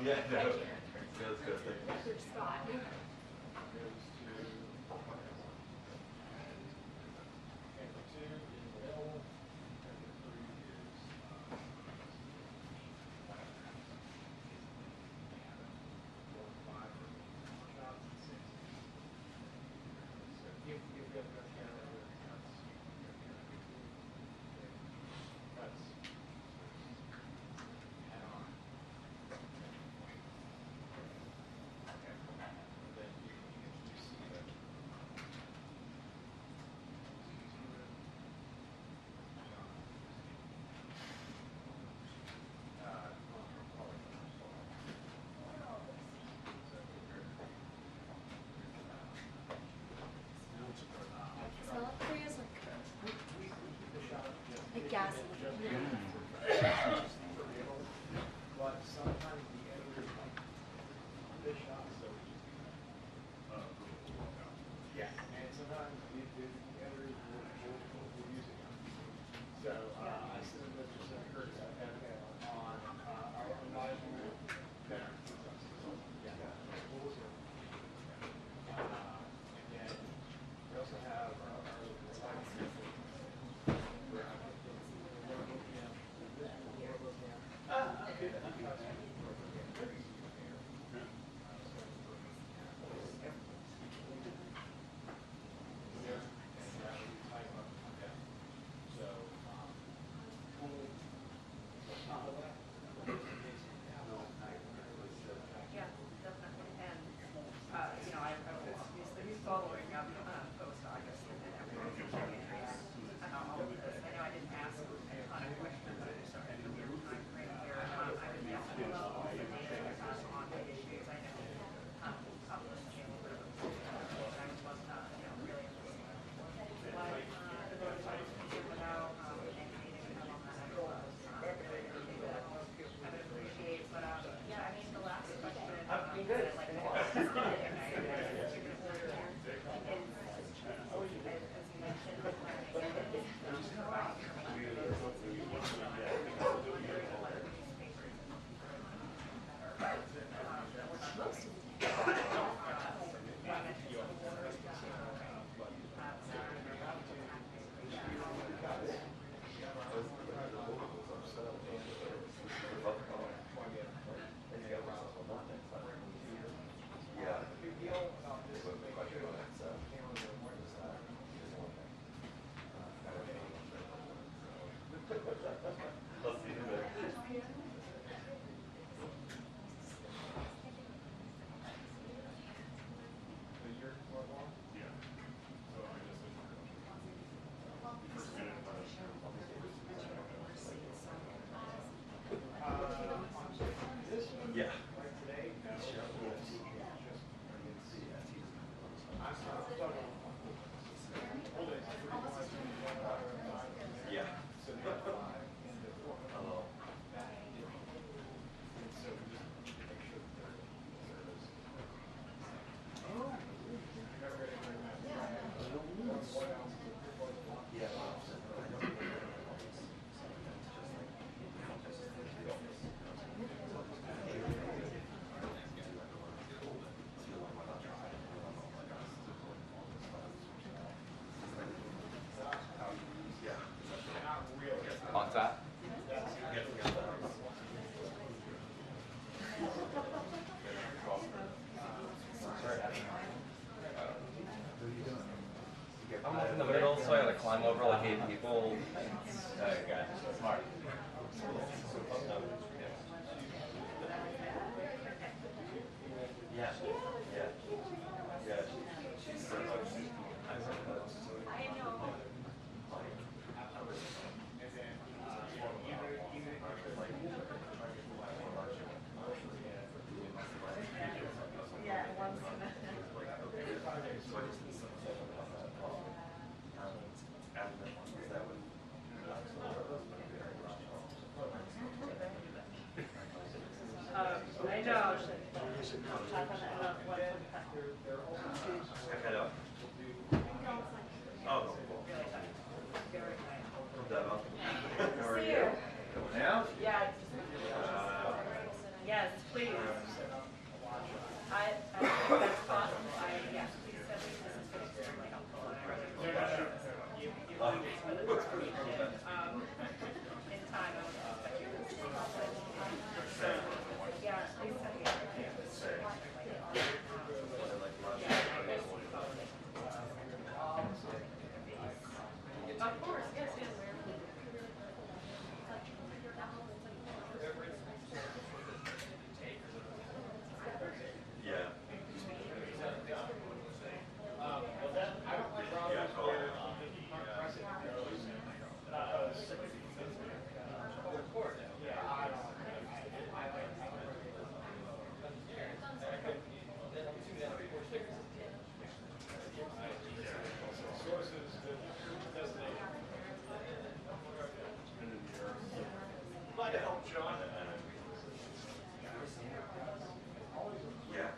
Yeah, no. That's good. Good spot. Gas. But sometimes the editors like the shot, so yeah, and sometimes the editors will use it. So I sent a message to Kurt on our advisory dinner. Yeah. And then we also have our Yeah. Yeah. On top? I'm like in the middle, so I gotta climb over like 8 people. Okay, smart. Yeah. She's so I know. I know. Oh, cool. How are you? Coming out? Yeah. Yes, please. think that's possible. Yeah, please send me, this has been extremely helpful. And I really hope you learned it for the information, in time. I was expecting this to happen. So, yeah, please send me everything. Of course, yes, yes. Yeah. Well, that, I don't like Robert's where precedent goes. The court, yeah, I don't. Sources, the destination. Glad to help, John. Yeah.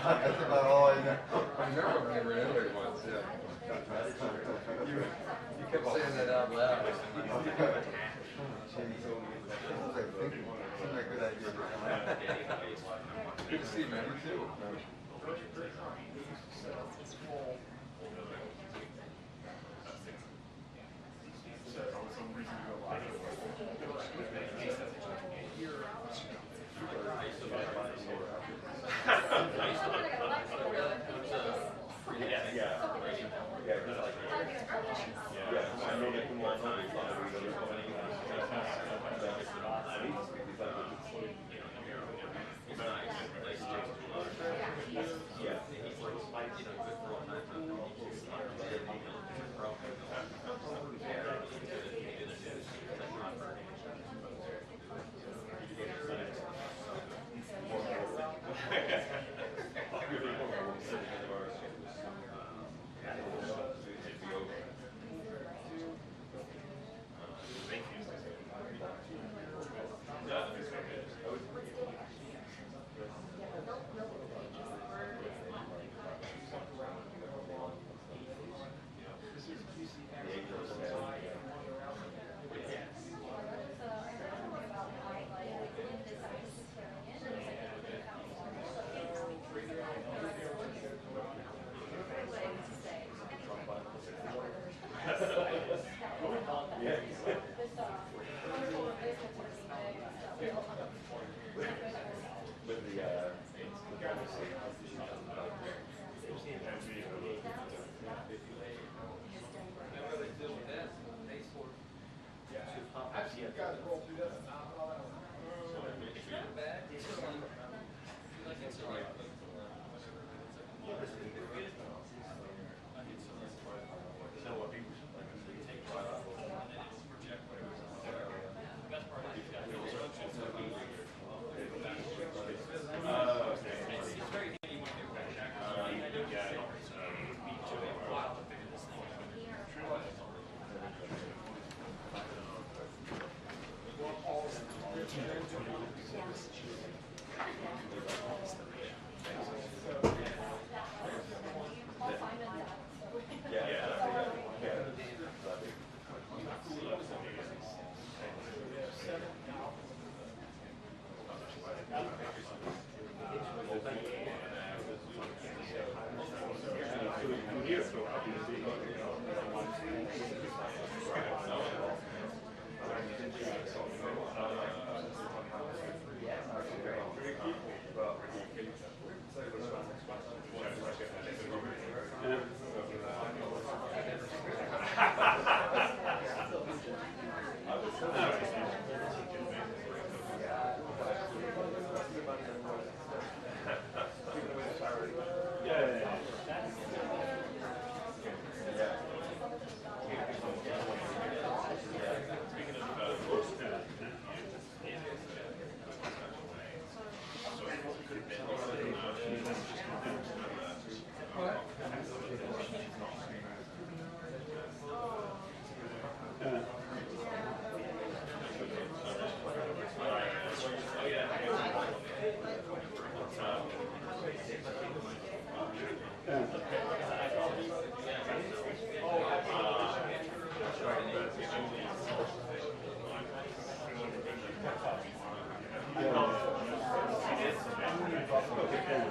That's about all I know. I remember when they were in Italy once, yeah. You kept saying that out loud. Seemed like a good idea. Good to see you, man. You too.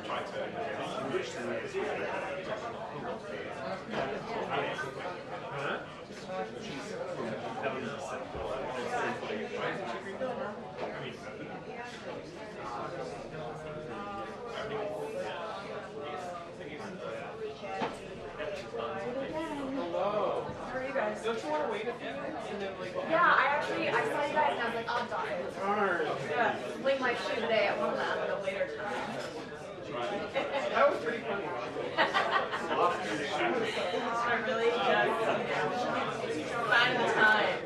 trying to enrich the Hello. How are you guys? Don't you want to wait a few minutes and then like? Yeah, I saw you guys and I was like, oh darn. Darn. Yeah, late night shoot today at one of them at a later time. That was pretty funny. I really just find the time.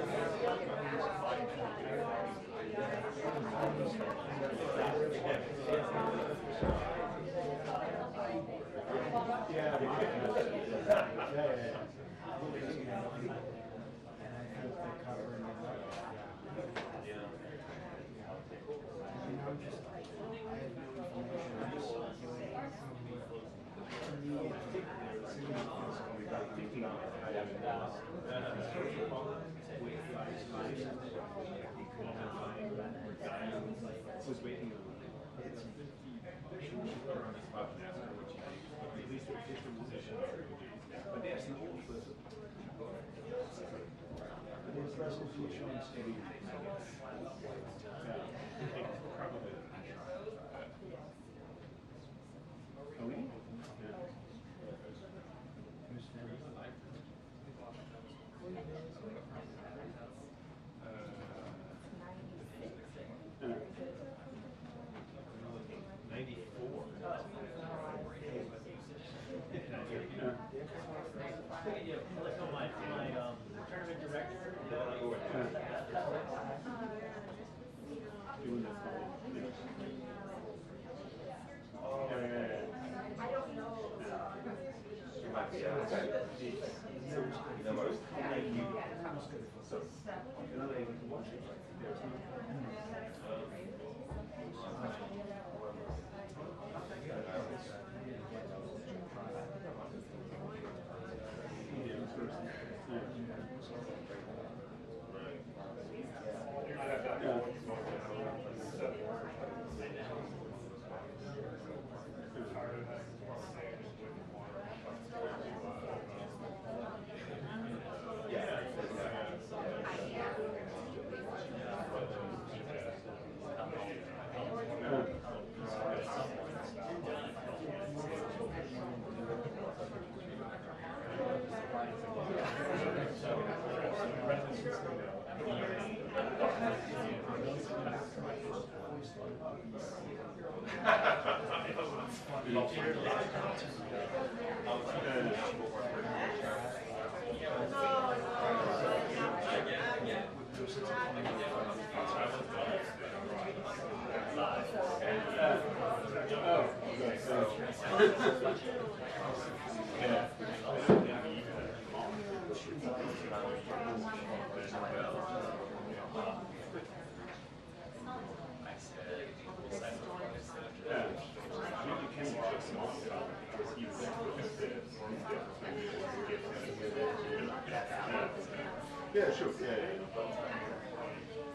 Yeah, sure. Yeah.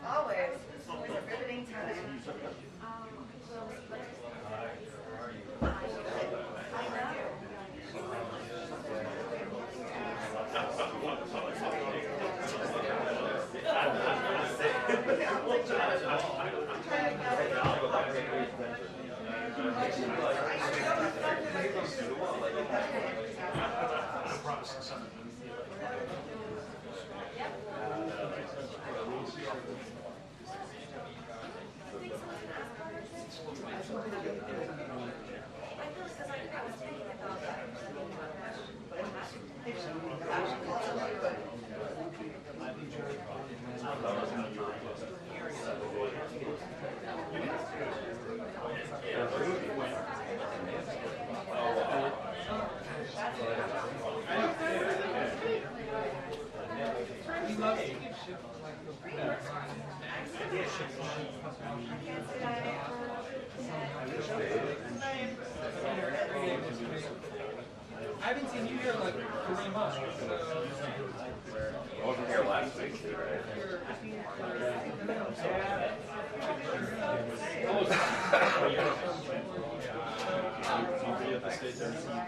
Always. It's always a riveting time. I haven't seen you here in like 3 months. I wasn't here last week, right?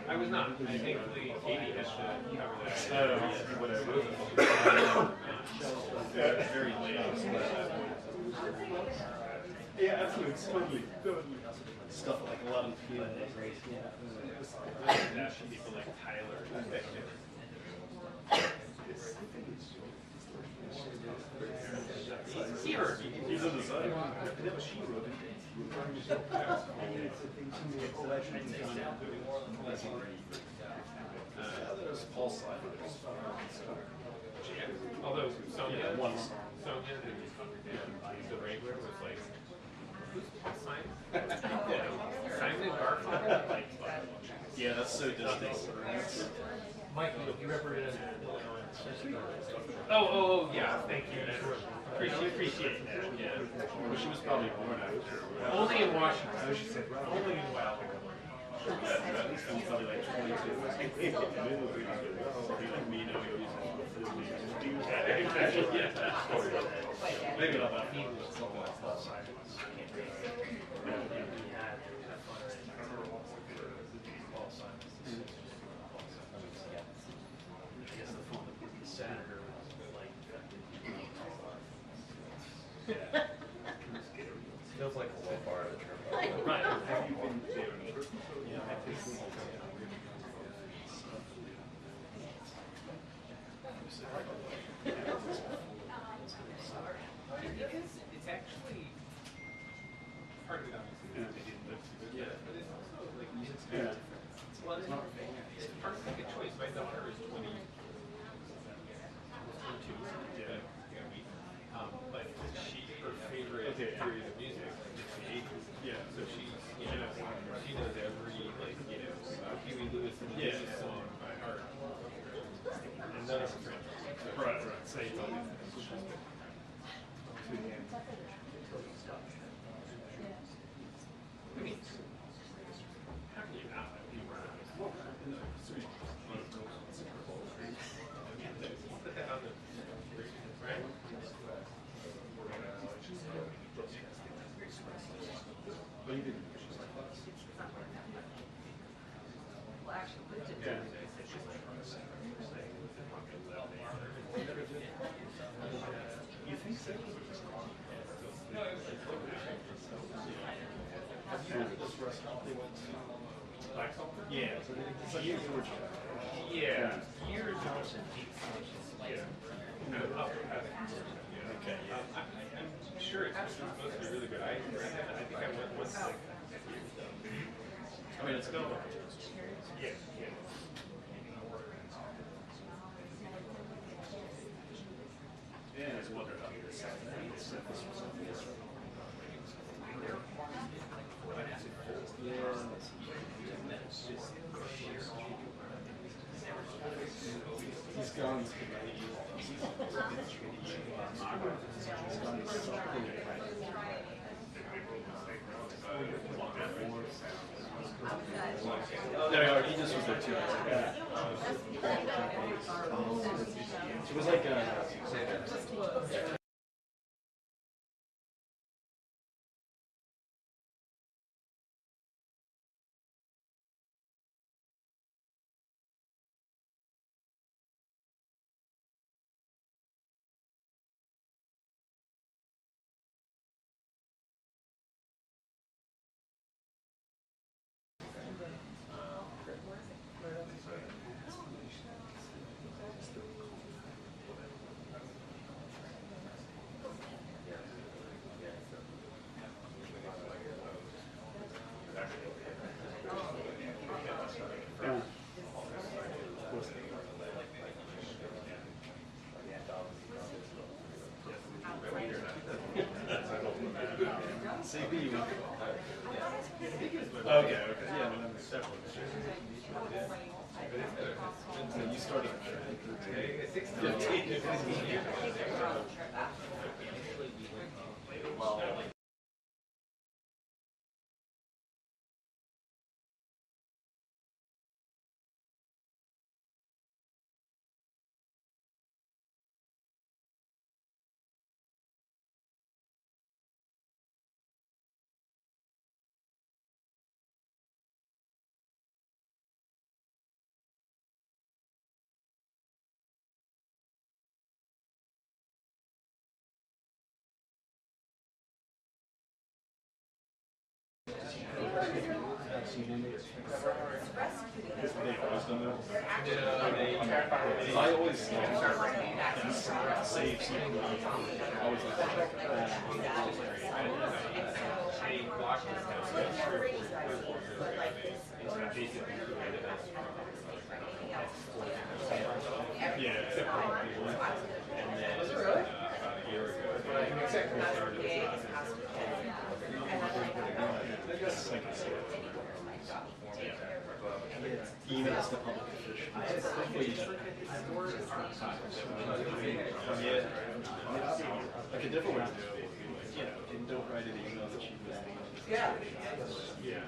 I was not. I thankfully Katie has to cover that. Whatever. Very late. Yeah, absolutely. It's totally. Stuff like 11 p.m. That should people like Tyler. Here. He's on the side. There's Paul's side. Although Sonia, the regular was like, who's Simon? Simon Garfunkel? Like, Yeah, that's so distinct. Mike, you represented Oh, yeah, thank you. Appreciate that. Yeah. Well, she was probably born after. Only in Washington. Only in Wyoming. At least I'm probably like 22. Me knowing maybe not that. Feels like a low bar at a trip. Right. Have you been there? Yeah, I think so. Because it's actually part of it obviously they didn't live together. Yeah. But it's also like it's well, it's part of like a choice. My daughter is 22. Yeah. But her favorite period of music is the 80s. Yeah. So she knows every Huey Lewis and the News song by heart. And none of her friends. Right. So you told me that. I mean, how can you not be around? Put that on the right? But you didn't. Well, actually, we did. You think so? No, it was like Have you heard of this restaurant they went to? Black Sulphur? Yeah. It's like Georgia. Yeah. Years ago. Yeah. Okay. I'm sure it's supposed to be really good. I think I went once like years ago. I mean, it's going. Yeah. Yeah, it's wonderful. He's gone to no, he just was there too. It was like CB. Okay, yeah, no, several. You started 15. They always done that. I always save something. I always like to check that. Yeah. I guess I can see it. Even as the public official. Yeah. Like a different way to do it would be like, you know, don't write an email that you missed. Yeah. Yeah.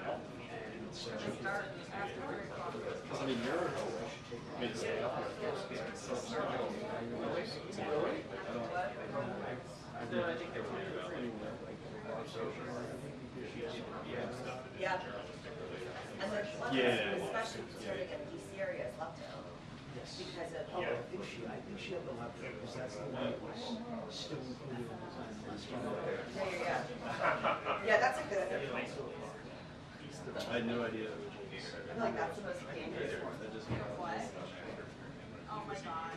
Because I mean, you're made to stay up. Yeah. And then one Yeah. especially starting in DC area is Lupton. Because of I think she had the laptop because that's the one that was still included in the time last year. Yeah, that's a good. I had no idea. I feel like that's the most dangerous one. What? Oh my god.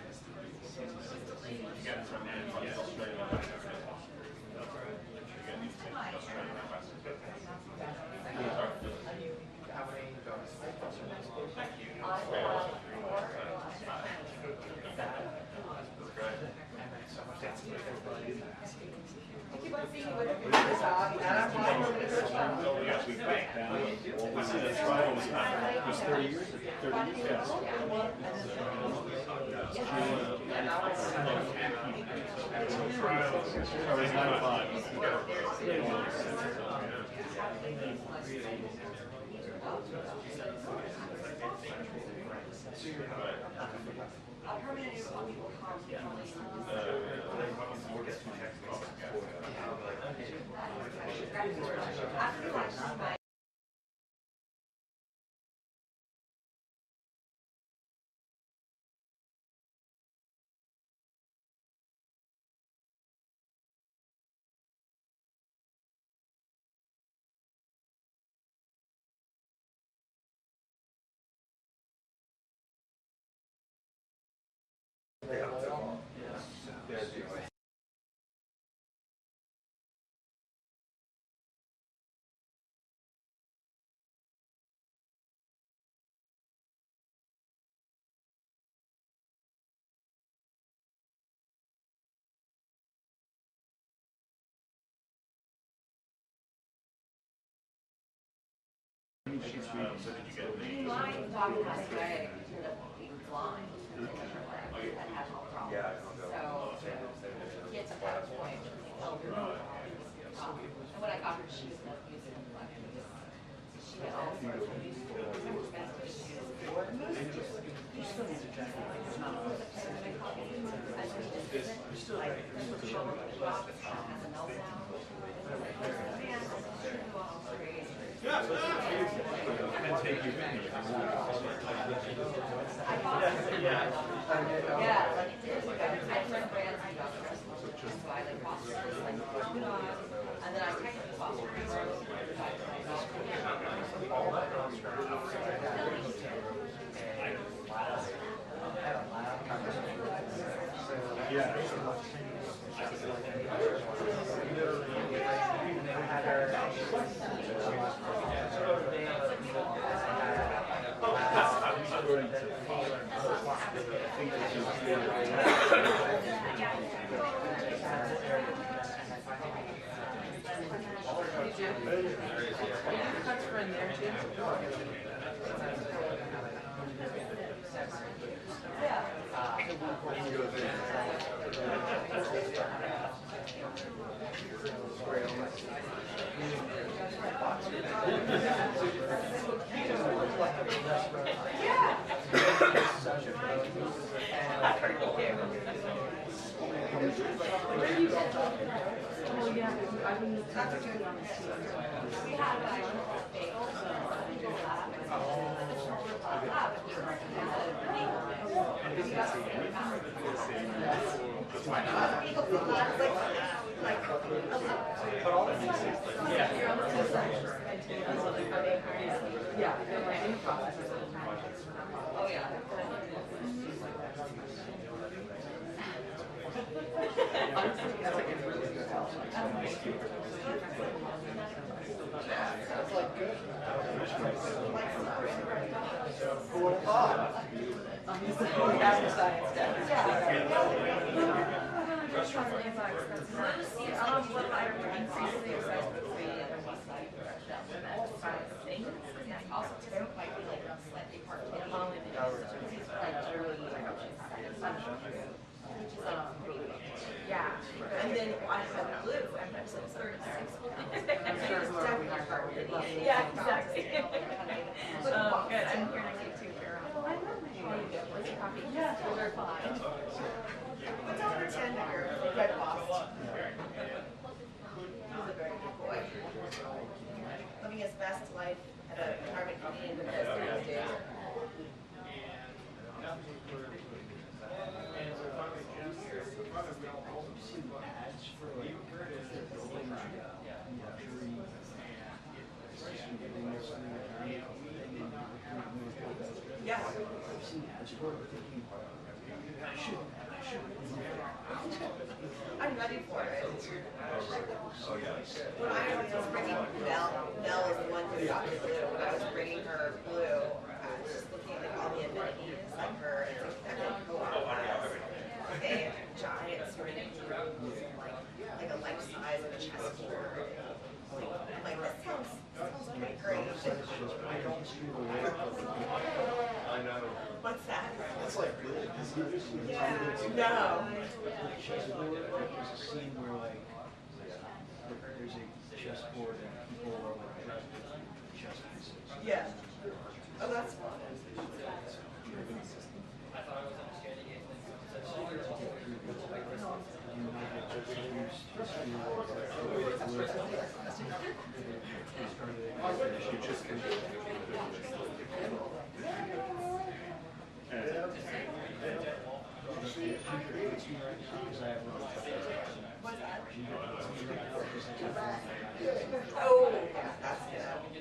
I see that trial was 30 years. 30 years. Yes. Or was 95. Mine walked this way to the blind. That had no problem. So get to that point. And when I got her, she was not using it. She had all sorts of yeah, like it did. I turned brands and doctors. So I like foster like and then I technically foster Yeah. Why not? But all that makes sense. Yeah. Oh, yeah. Yeah, and then I had blue, and that's so yeah, exactly. Good. I'm here next week too, Carol. I know. What's your coffee? Yeah. They're fine. But don't pretend that you're red boss. He's a very good boy. Living his best life at a retirement community in the best these days. Yeah. I'm ready for it. Oh, yeah. When I was bringing Belle was the one who got me blue. When I was bringing her blue, I was just looking at like all the amenities like her. It's like that didn't go out a giant swimming pool, like a life size of a chessboard. Like this sounds pretty great. I know. What's that? It's like really, Yeah. No. There's a scene where like there's a chessboard and people are like dressed in chess pieces. Yeah. Oh, that's fun. Oh, yeah, that's good.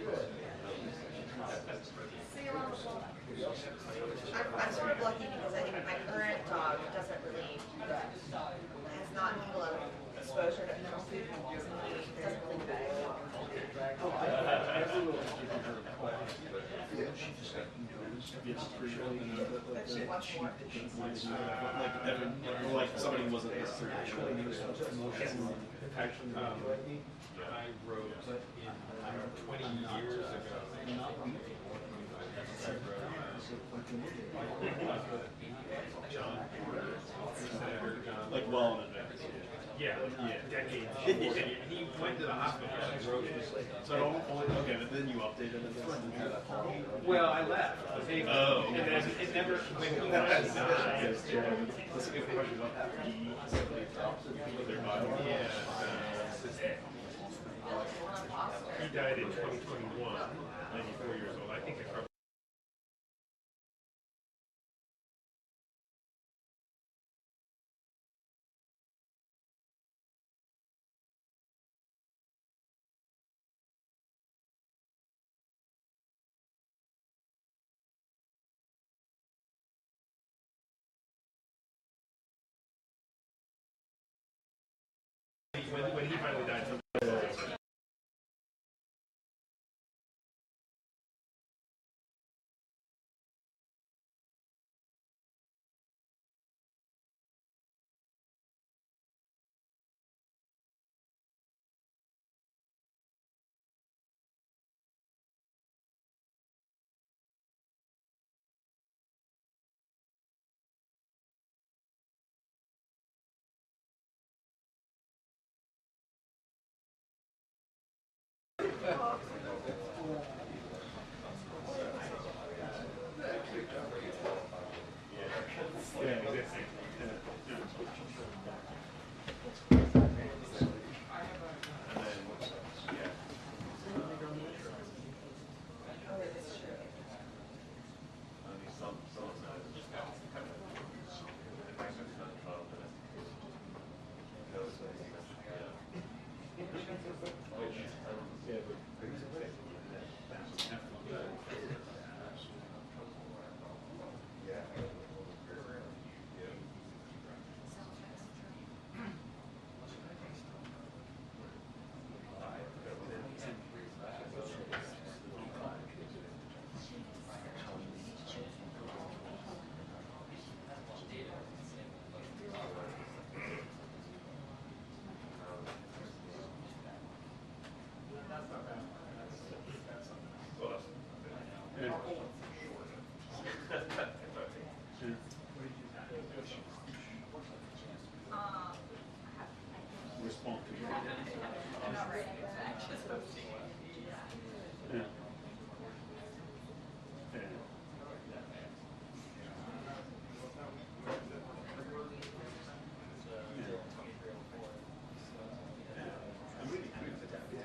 I'm sort of lucky because I think my current dog doesn't really, has not had a lot of exposure to animal food. He doesn't really beg. She just like knows it's pretty early to know that But she wants more. like Evan, like somebody wasn't necessarily Actually, I wrote in 20 years ago. Senator John. like well in advance. Yeah, decades. He went to the hospital and wrote it. So I don't okay, but then you updated it. Well, I left. Oh. And then it never, when he died, That's a good question about that. yeah. He died in 2021, 94 years old. I think I probably. When he finally died, Yeah, but respond to it. Yeah. I'm really curious about that.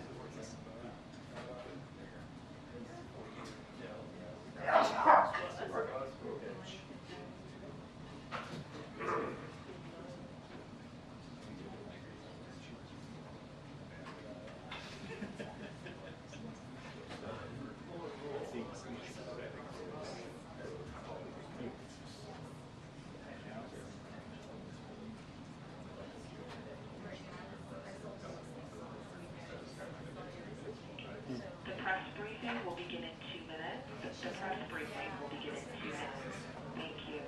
The press briefing will begin in 2 minutes. The press briefing will begin in 2 minutes. Thank you.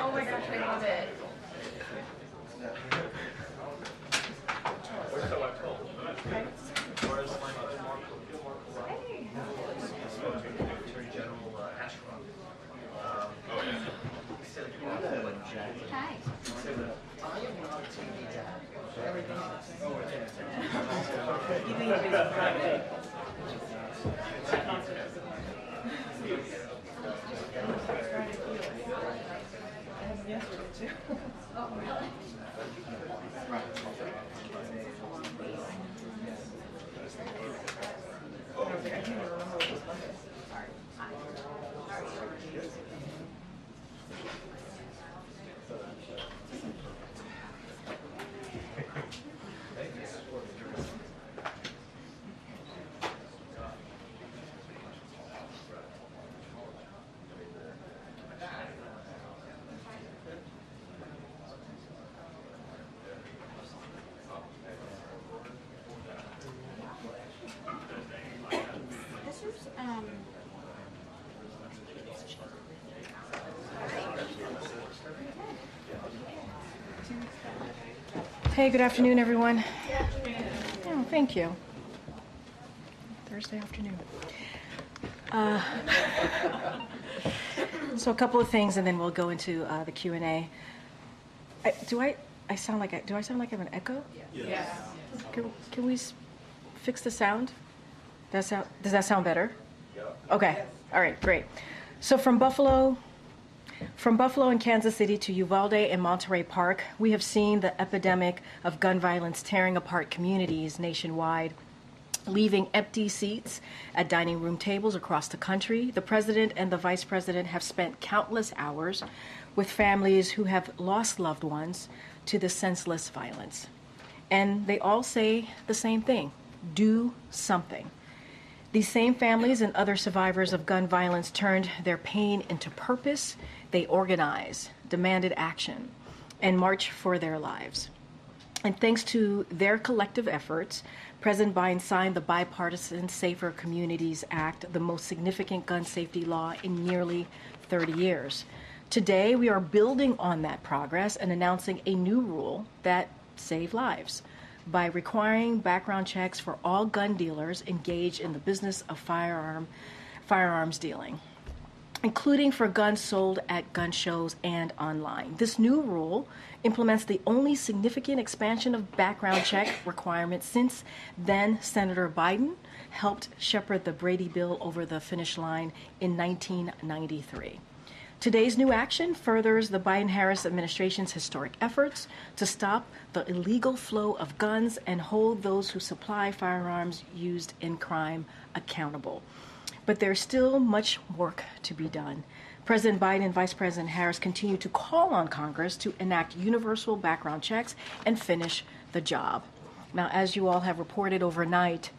Oh my gosh, I love it. Hi. You think it'd be Friday? Yesterday too. Oh, really? I can't even remember what was Monday. Hey, good afternoon, everyone. Oh, thank you. Thursday afternoon. So a couple of things, and then we'll go into the Q&A. Do I sound like I have an echo? Yes. Can we fix the sound? Does that sound better? Okay. All right. Great. So from Buffalo and Kansas City to Uvalde and Monterey Park, we have seen the epidemic of gun violence tearing apart communities nationwide, leaving empty seats at dining room tables across the country. The president and the vice president have spent countless hours with families who have lost loved ones to the senseless violence. And they all say the same thing: do something. These same families and other survivors of gun violence turned their pain into purpose. They organized, demanded action, and marched for their lives. And thanks to their collective efforts, President Biden signed the bipartisan Safer Communities Act, the most significant gun safety law in nearly 30 years. Today, we are building on that progress and announcing a new rule that saves lives by requiring background checks for all gun dealers engaged in the business of firearms dealing, including for guns sold at gun shows and online. This new rule implements the only significant expansion of background check requirements since then Senator Biden helped shepherd the Brady bill over the finish line in 1993. Today's new action furthers the Biden-Harris administration's historic efforts to stop the illegal flow of guns and hold those who supply firearms used in crime accountable. But there's still much work to be done. President Biden and Vice President Harris continue to call on Congress to enact universal background checks and finish the job. Now, as you all have reported overnight,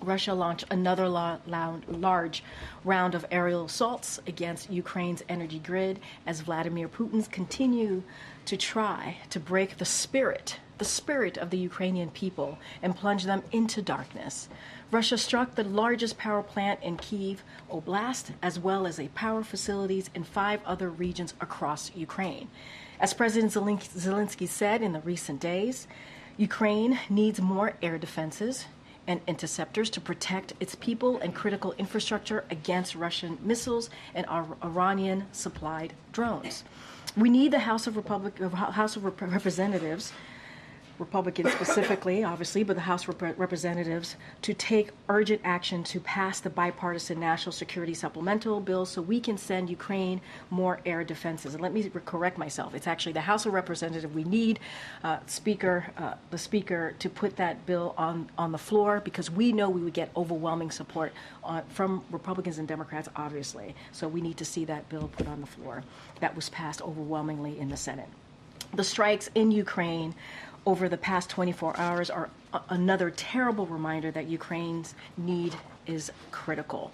Russia launched another large round of aerial assaults against Ukraine's energy grid as Vladimir Putin's continue to try to break the spirit of the Ukrainian people and plunge them into darkness. Russia struck the largest power plant in Kyiv Oblast, as well as power facilities in 5 other regions across Ukraine. As President Zelensky said in the recent days, Ukraine needs more air defenses and interceptors to protect its people and critical infrastructure against Russian missiles and Iranian-supplied drones. We need the House of Representatives, Republicans specifically, obviously, but the House of Representatives, to take urgent action to pass the bipartisan national security supplemental bill so we can send Ukraine more air defenses. And let me correct myself. It's actually the House of Representatives. We need the Speaker to put that bill on the floor because we know we would get overwhelming support from Republicans and Democrats, obviously. So we need to see that bill put on the floor. That was passed overwhelmingly in the Senate. The strikes in Ukraine over the past 24 hours are another terrible reminder that Ukraine's need is critical.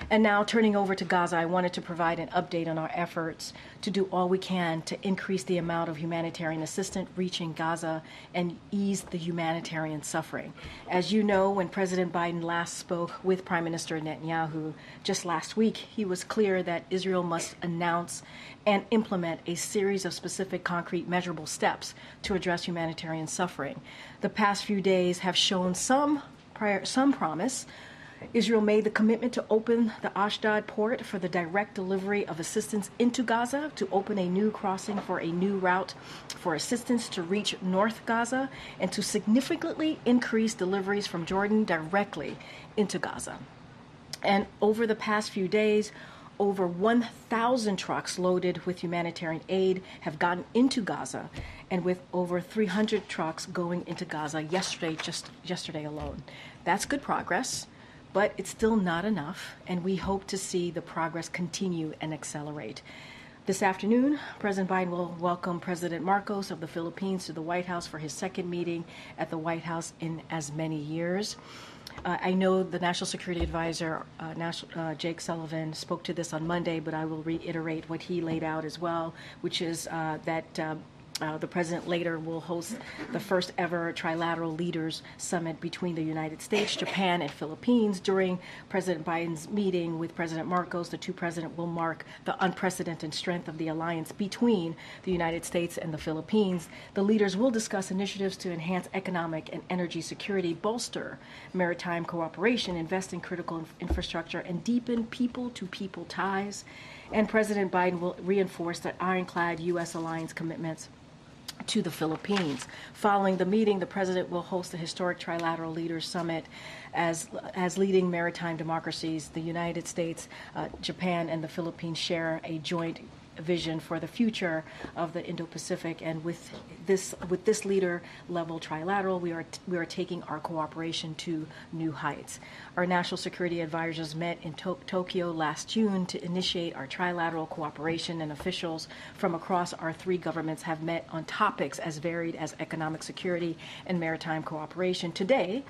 And now turning over to Gaza, I wanted to provide an update on our efforts to do all we can to increase the amount of humanitarian assistance reaching Gaza and ease the humanitarian suffering. As you know, when President Biden last spoke with Prime Minister Netanyahu just last week, he was clear that Israel must announce and implement a series of specific, concrete, measurable steps to address humanitarian suffering. The past few days have shown some promise. Israel made the commitment to open the Ashdod port for the direct delivery of assistance into Gaza, to open a new crossing for a new route for assistance to reach North Gaza, and to significantly increase deliveries from Jordan directly into Gaza. And over the past few days, over 1,000 trucks loaded with humanitarian aid have gotten into Gaza, and with over 300 trucks going into Gaza yesterday alone. That's good progress, but it's still not enough, and we hope to see the progress continue and accelerate. This afternoon, President Biden will welcome President Marcos of the Philippines to the White House for his second meeting at the White House in as many years. I know the National Security Advisor, Jake Sullivan, spoke to this on Monday, but I will reiterate what he laid out as well, which is that the president later will host the first ever Trilateral Leaders Summit between the United States, Japan, and Philippines. During President Biden's meeting with President Marcos, the two presidents will mark the unprecedented strength of the alliance between the United States and the Philippines. The leaders will discuss initiatives to enhance economic and energy security, bolster maritime cooperation, invest in critical infrastructure, and deepen people-to-people ties. And President Biden will reinforce the ironclad U.S. alliance commitments to the Philippines. Following the meeting, the president will host the historic Trilateral Leaders Summit as leading maritime democracies. The United States, Japan, and the Philippines share a joint vision for the future of the Indo-Pacific, and with this leader-level trilateral, we are taking our cooperation to new heights. Our national security advisors met in Tokyo last June to initiate our trilateral cooperation, and officials from across our three governments have met on topics as varied as economic security and maritime cooperation. Today,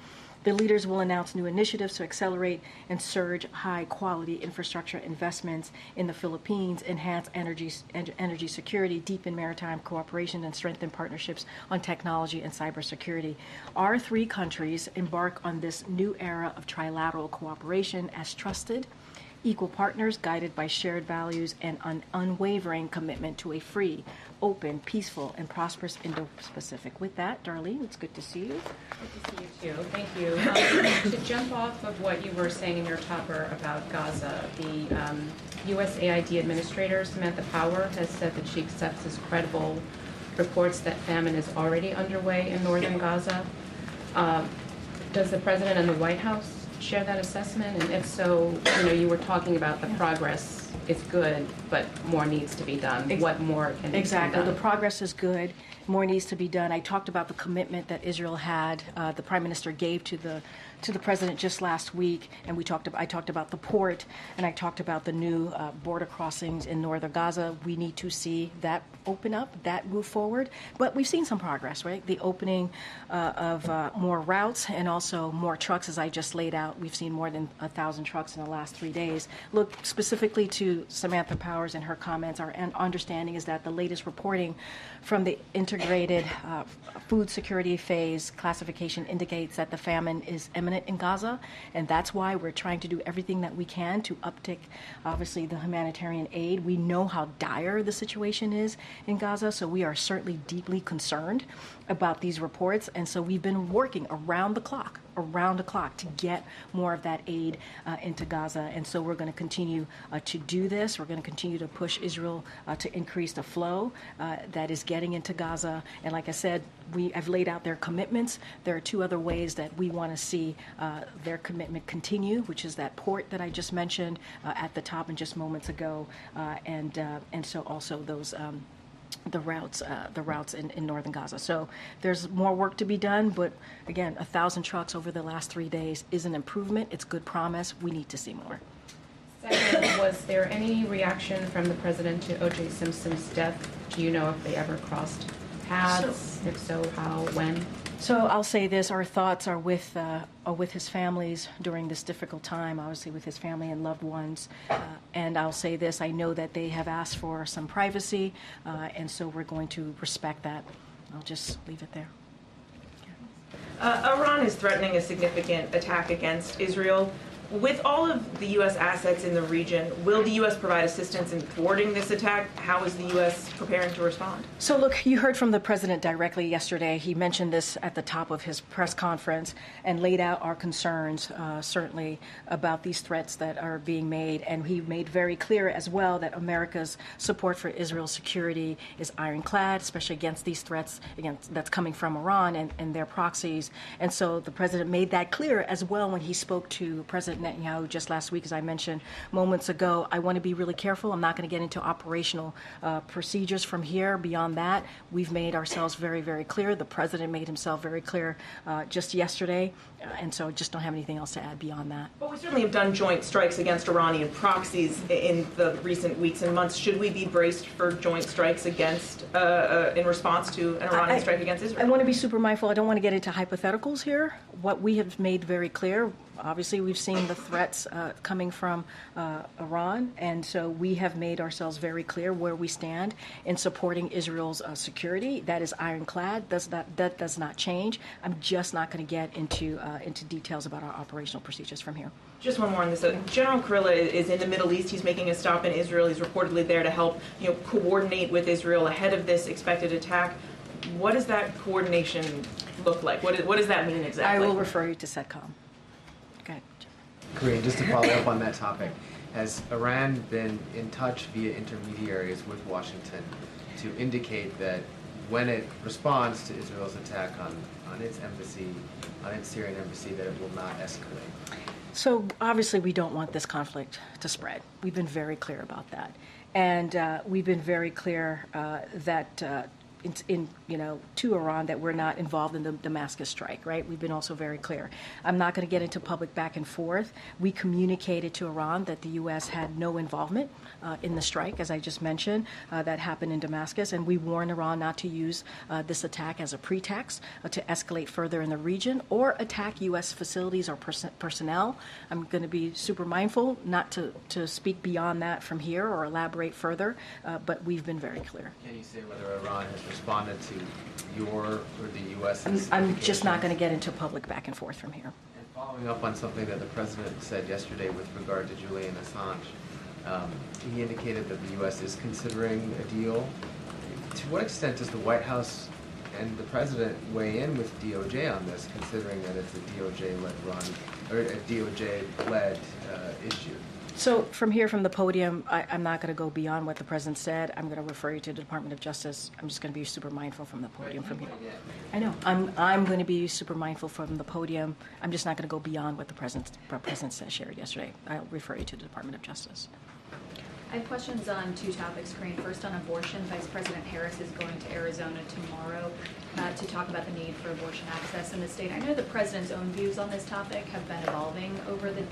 the leaders will announce new initiatives to accelerate and surge high-quality infrastructure investments in the Philippines, enhance energy security, deepen maritime cooperation, and strengthen partnerships on technology and cybersecurity. Our three countries embark on this new era of trilateral cooperation as trusted, equal partners guided by shared values and an unwavering commitment to a free, open, peaceful, and prosperous Indo-Pacific. With that, Darlene, it's good to see you. Good to see you too. Thank you. To jump off of what you were saying in your topper about Gaza, the USAID Administrator, Samantha Power, has said that she accepts as credible reports that famine is already underway in northern Gaza. Does the President and the White House share that assessment? And if so, you were talking about the progress is good, but more needs to be done. What more can be done? Exactly. The progress is good. More needs to be done. I talked about the commitment that Israel had, the Prime Minister gave to the President just last week, and I talked about the port, and I talked about the new border crossings in northern Gaza. We need to see that open up, that move forward. But we've seen some progress, right? The opening of more routes and also more trucks, as I just laid out. We've seen more than 1,000 trucks in the last 3 days. Look, specifically to Samantha Powers and her comments, our understanding is that the latest reporting from the integrated food security phase classification indicates that the famine is imminent in Gaza, and that's why we're trying to do everything that we can to uptick, obviously, the humanitarian aid. We know how dire the situation is in Gaza, so we are certainly deeply concerned about these reports, and so we've been working around the clock to get more of that aid into Gaza, and so we're going to continue to do this. We're going to continue to push Israel to increase the flow that is getting into Gaza, and like I said, I've laid out their commitments. There are 2 other ways that we want to see their commitment continue, which is that port that I just mentioned at the top and just moments ago, and so also those the routes in northern Gaza. So there's more work to be done, but again, 1,000 trucks over the last 3 days is an improvement. It's good promise. We need to see more. Second, was there any reaction from the President to O.J. Simpson's death? Do you know if they ever crossed paths? If so, how, when? So I'll say this, our thoughts are with his families during this difficult time, obviously with his family and loved ones. And I'll say this, I know that they have asked for some privacy, and so we're going to respect that. I'll just leave it there. Iran is threatening a significant attack against Israel. With all of the U.S. assets in the region, will the U.S. provide assistance in thwarting this attack? How is the U.S. preparing to respond? So look, you heard from the President directly yesterday. He mentioned this at the top of his press conference and laid out our concerns, certainly, about these threats that are being made. And he made very clear as well that America's support for Israel's security is ironclad, especially against these threats that's coming from Iran and their proxies. And so the President made that clear as well when he spoke to President Netanyahu just last week, as I mentioned moments ago. I want to be really careful. I'm not going to get into operational procedures from here. Beyond that, we've made ourselves very, very clear. The President made himself very clear just yesterday, and so I just don't have anything else to add beyond that. But we certainly have done joint strikes against Iranian proxies in the recent weeks and months. Should we be braced for joint strikes against, in response to an Iranian strike against Israel? I want to be super mindful. I don't want to get into hypotheticals here. What we have made very clear, obviously, we've seen the threats coming from Iran, and so we have made ourselves very clear where we stand in supporting Israel's security. That is ironclad. That does not change. I'm just not going to get into details about our operational procedures from here. Just one more on this. So General Karine is in the Middle East. He's making a stop in Israel. He's reportedly there to help, coordinate with Israel ahead of this expected attack. What does that coordination look like? What does that mean exactly? I will refer you to SETCOM. Okay. Karine, just to follow up on that topic, has Iran been in touch via intermediaries with Washington to indicate that when it responds to Israel's attack on its embassy, on its Syrian embassy, that it will not escalate? So obviously we don't want this conflict to spread. We've been very clear about that. And we've been very clear that to Iran that we're not involved in the Damascus strike, right? We've been also very clear. I'm not going to get into public back and forth. We communicated to Iran that the U.S. had no involvement in the strike, as I just mentioned, that happened in Damascus, and we warned Iran not to use this attack as a pretext to escalate further in the region or attack U.S. facilities or personnel. I'm going to be super mindful not to speak beyond that from here or elaborate further, but we've been very clear. Can you say whether Iran has responded to your or the U.S.'s? I'm just not going to get into public back and forth from here. And Following up on something that the president said yesterday with regard to Julian Assange, he indicated that the U.S. is considering a deal. To what extent does the White House and the president weigh in with DOJ on this, considering that it's a DOJ-led run, or a DOJ-led issue? So from here, from the podium, I'm not going to go beyond what the president said. I'm going to refer you to the Department of Justice. I'm just going to be super mindful from the podium from here. I know. I'm going to be super mindful from the podium. I'm just not going to go beyond what the president shared yesterday. I'll refer you to the Department of Justice. I have questions on two topics, Karine. First, on abortion. Vice President Harris is going to Arizona tomorrow to talk about the need for abortion access in the state. I know the president's own views on this topic have been evolving over the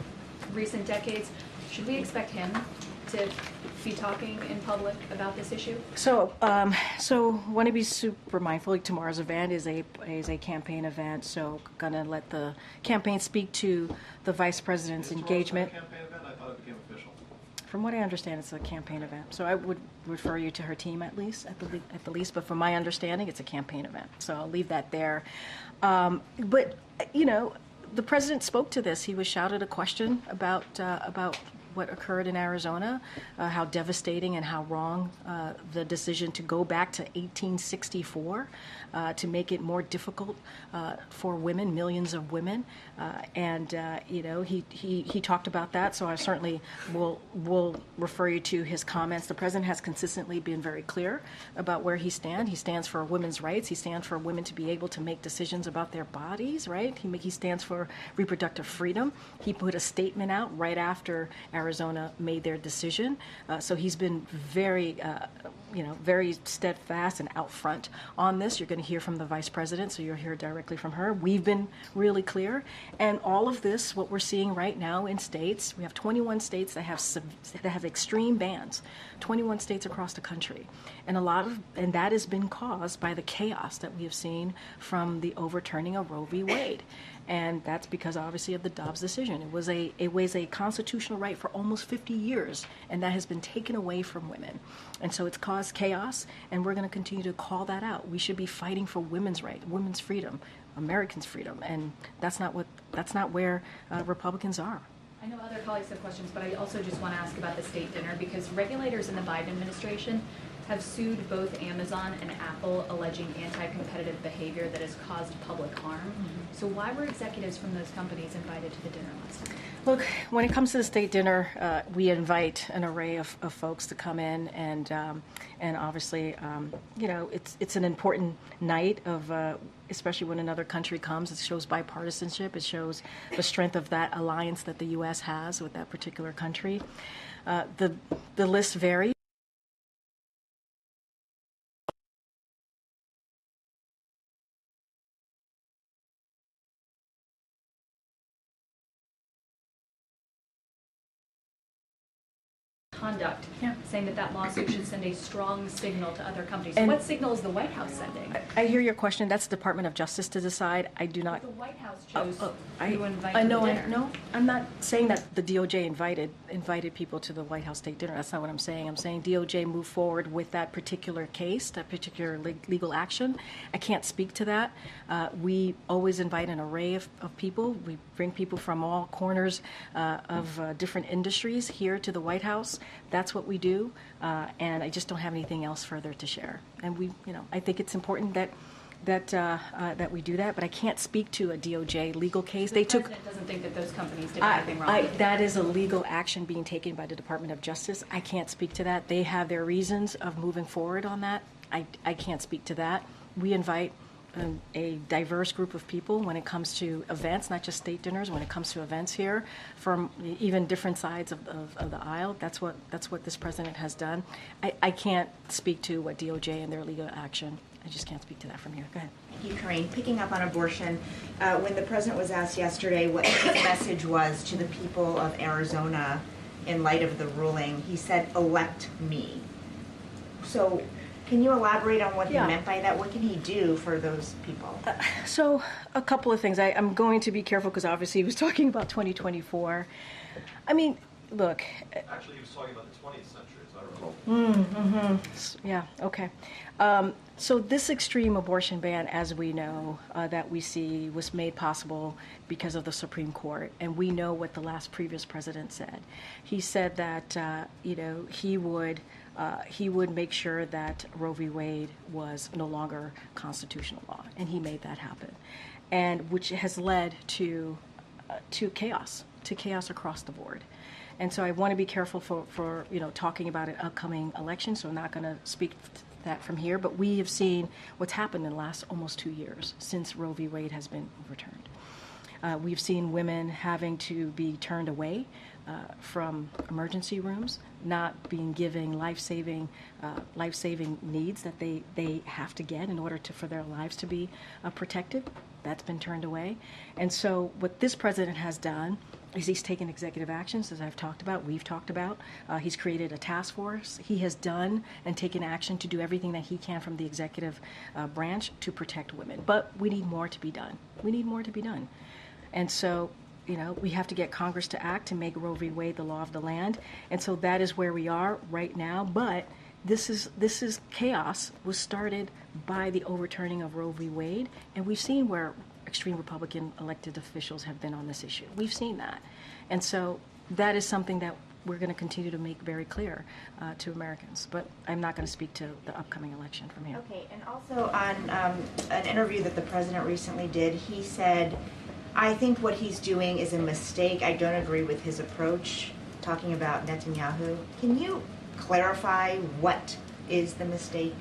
recent decades. Should we expect him to be talking in public about this issue? So want to be super mindful. Tomorrow's event is a campaign event, so gonna let the campaign speak to the vice president's engagement. Campaign event? I thought it became official. From what I understand, it's a campaign event. So I would refer you to her team at least, at the least. But from my understanding, it's a campaign event. So I'll leave that there. But you know, the president spoke to this. He was shouted a question about what occurred in Arizona, how devastating and how wrong the decision to go back to 1864 to make it more difficult for women, millions of women, and you know, he talked about that. So I certainly will refer you to his comments. The president has consistently been very clear about where he stands. He stands for women's rights. He stands for women to be able to make decisions about their bodies. Right? He stands for reproductive freedom. He put a statement out right after Arizona made their decision. So he's been very, very steadfast and out front on this. You're going to hear from the vice president, so you'll hear directly from her. We've been really clear. And all of this, what we're seeing right now in states, we have 21 states that have extreme bans, 21 states across the country. And and that has been caused by the chaos that we have seen from the overturning of Roe v. Wade. And that's because, obviously, of the Dobbs decision. It was a constitutional right for almost 50 years, and that has been taken away from women. And so it's caused chaos, and we're going to continue to call that out. We should be fighting for women's rights, women's freedom, Americans' freedom, and that's not where Republicans are. I know other colleagues have questions, but I also just want to ask about the state dinner, because regulators in the Biden administration have sued both Amazon and Apple, alleging anti-competitive behavior that has caused public harm. Mm-hmm. So why were executives from those companies invited to the dinner last time? Look, when it comes to the state dinner, we invite an array of folks to come in, and obviously, it's an important night of. Especially when another country comes, it shows bipartisanship. It shows the strength of that alliance that the U.S. has with that particular country. The list varies. Conduct, saying that lawsuit should send a strong signal to other companies. So what signal is the White House sending? I hear your question. That's the Department of Justice to decide. I do not. But the White House chose to invite to the dinner. No, I'm not saying that the DOJ invited people to the White House state dinner. That's not what I'm saying. I'm saying DOJ moved forward with that particular case, that particular legal action. I can't speak to that. We always invite an array of people. We bring people from all corners of different industries here to the White House. That's what we do, and I just don't have anything else further to share. And I think it's important that we do that, but I can't speak to a DOJ legal case. The president doesn't think that those companies did anything wrong. That is a legal action being taken by the Department of Justice. I can't speak to that. They have their reasons of moving forward on that. I can't speak to that. We invite a diverse group of people when it comes to events, not just state dinners, when it comes to events here from even different sides of the aisle. That's what this president has done. I can't speak to what DOJ and their legal action. I just can't speak to that from here. Go ahead. Thank you, Karine. Picking up on abortion, when the president was asked yesterday what his message was to the people of Arizona in light of the ruling, he said, "Elect me." So can you elaborate on what he meant by that? What can he do for those people? So a couple of things. I'm going to be careful because obviously he was talking about 2024. I mean, look. Actually, he was talking about the 20th century, as I recall. Yeah, okay. So this extreme abortion ban, as we know, that we see was made possible because of the Supreme Court. And we know what the last previous president said. He said that, he would make sure that Roe v. Wade was no longer constitutional law. And he made that happen. And which has led to chaos across the board. And so I want to be careful for talking about an upcoming election, so I'm not going to speak that from here, but we have seen what's happened in the last almost 2 years since Roe v. Wade has been overturned. We've seen women having to be turned away from emergency rooms, not being given life-saving needs that they have to get in order for their lives to be protected. That's been turned away. And so what this president has done is he's taken executive actions, as I've talked about, we've talked about. He's created a task force. He has done and taken action to do everything that he can from the executive branch to protect women. But we need more to be done. We need more to be done. And so, we have to get Congress to act to make Roe v. Wade the law of the land. And so that is where we are right now. But this is chaos was started by the overturning of Roe v. Wade. And we've seen where extreme Republican elected officials have been on this issue. We've seen that. And so that is something that we're going to continue to make very clear to Americans. But I'm not going to speak to the upcoming election from here. Okay, and also on an interview that the president recently did, he said, I think what he's doing is a mistake. I don't agree with his approach, talking about Netanyahu. Can you clarify what is the mistake?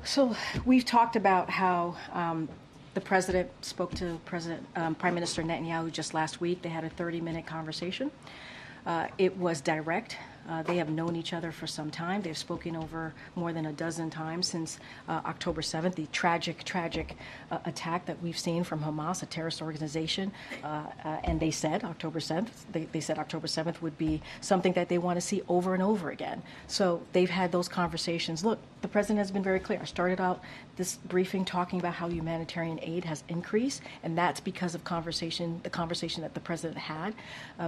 So we've talked about how the president spoke to Prime Minister Netanyahu just last week. They had a 30-minute conversation. It was direct. They have known each other for some time. They've spoken over more than a dozen times since October 7th, the tragic attack that we've seen from Hamas, a terrorist organization. And they said October 7th, they said October 7th would be something that they want to see over and over again. So they've had those conversations. Look, the president has been very clear. I started out this briefing talking about how humanitarian aid has increased, and that's because of the conversation that the president had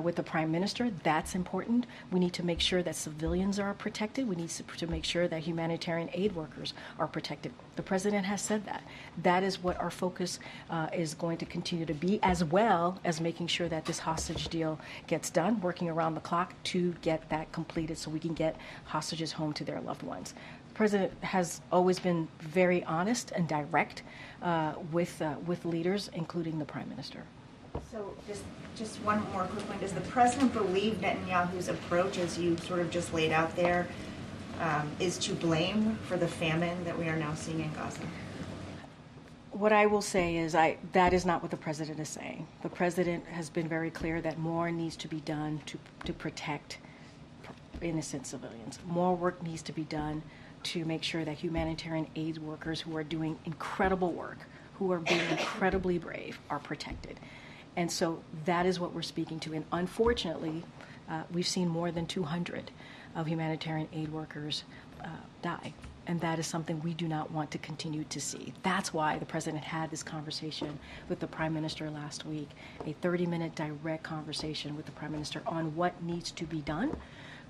with the prime minister. That's important. We need to make sure that civilians are protected. We need to make sure that humanitarian aid workers are protected. The president has said that. That is what our focus is going to continue to be, as well as making sure that this hostage deal gets done, working around the clock to get that completed so we can get hostages home to their loved ones. The president has always been very honest and direct with leaders, including the prime minister. So just one more quick one. Does the president believe Netanyahu's approach, as you sort of just laid out there, is to blame for the famine that we are now seeing in Gaza? What I will say is that is not what the president is saying. The president has been very clear that more needs to be done to protect innocent civilians. More work needs to be done to make sure that humanitarian aid workers who are doing incredible work, who are being incredibly brave, are protected. And so that is what we're speaking to. And unfortunately, we've seen more than 200 of humanitarian aid workers die. And that is something we do not want to continue to see. That's why the president had this conversation with the prime minister last week, a 30-minute direct conversation with the prime minister on what needs to be done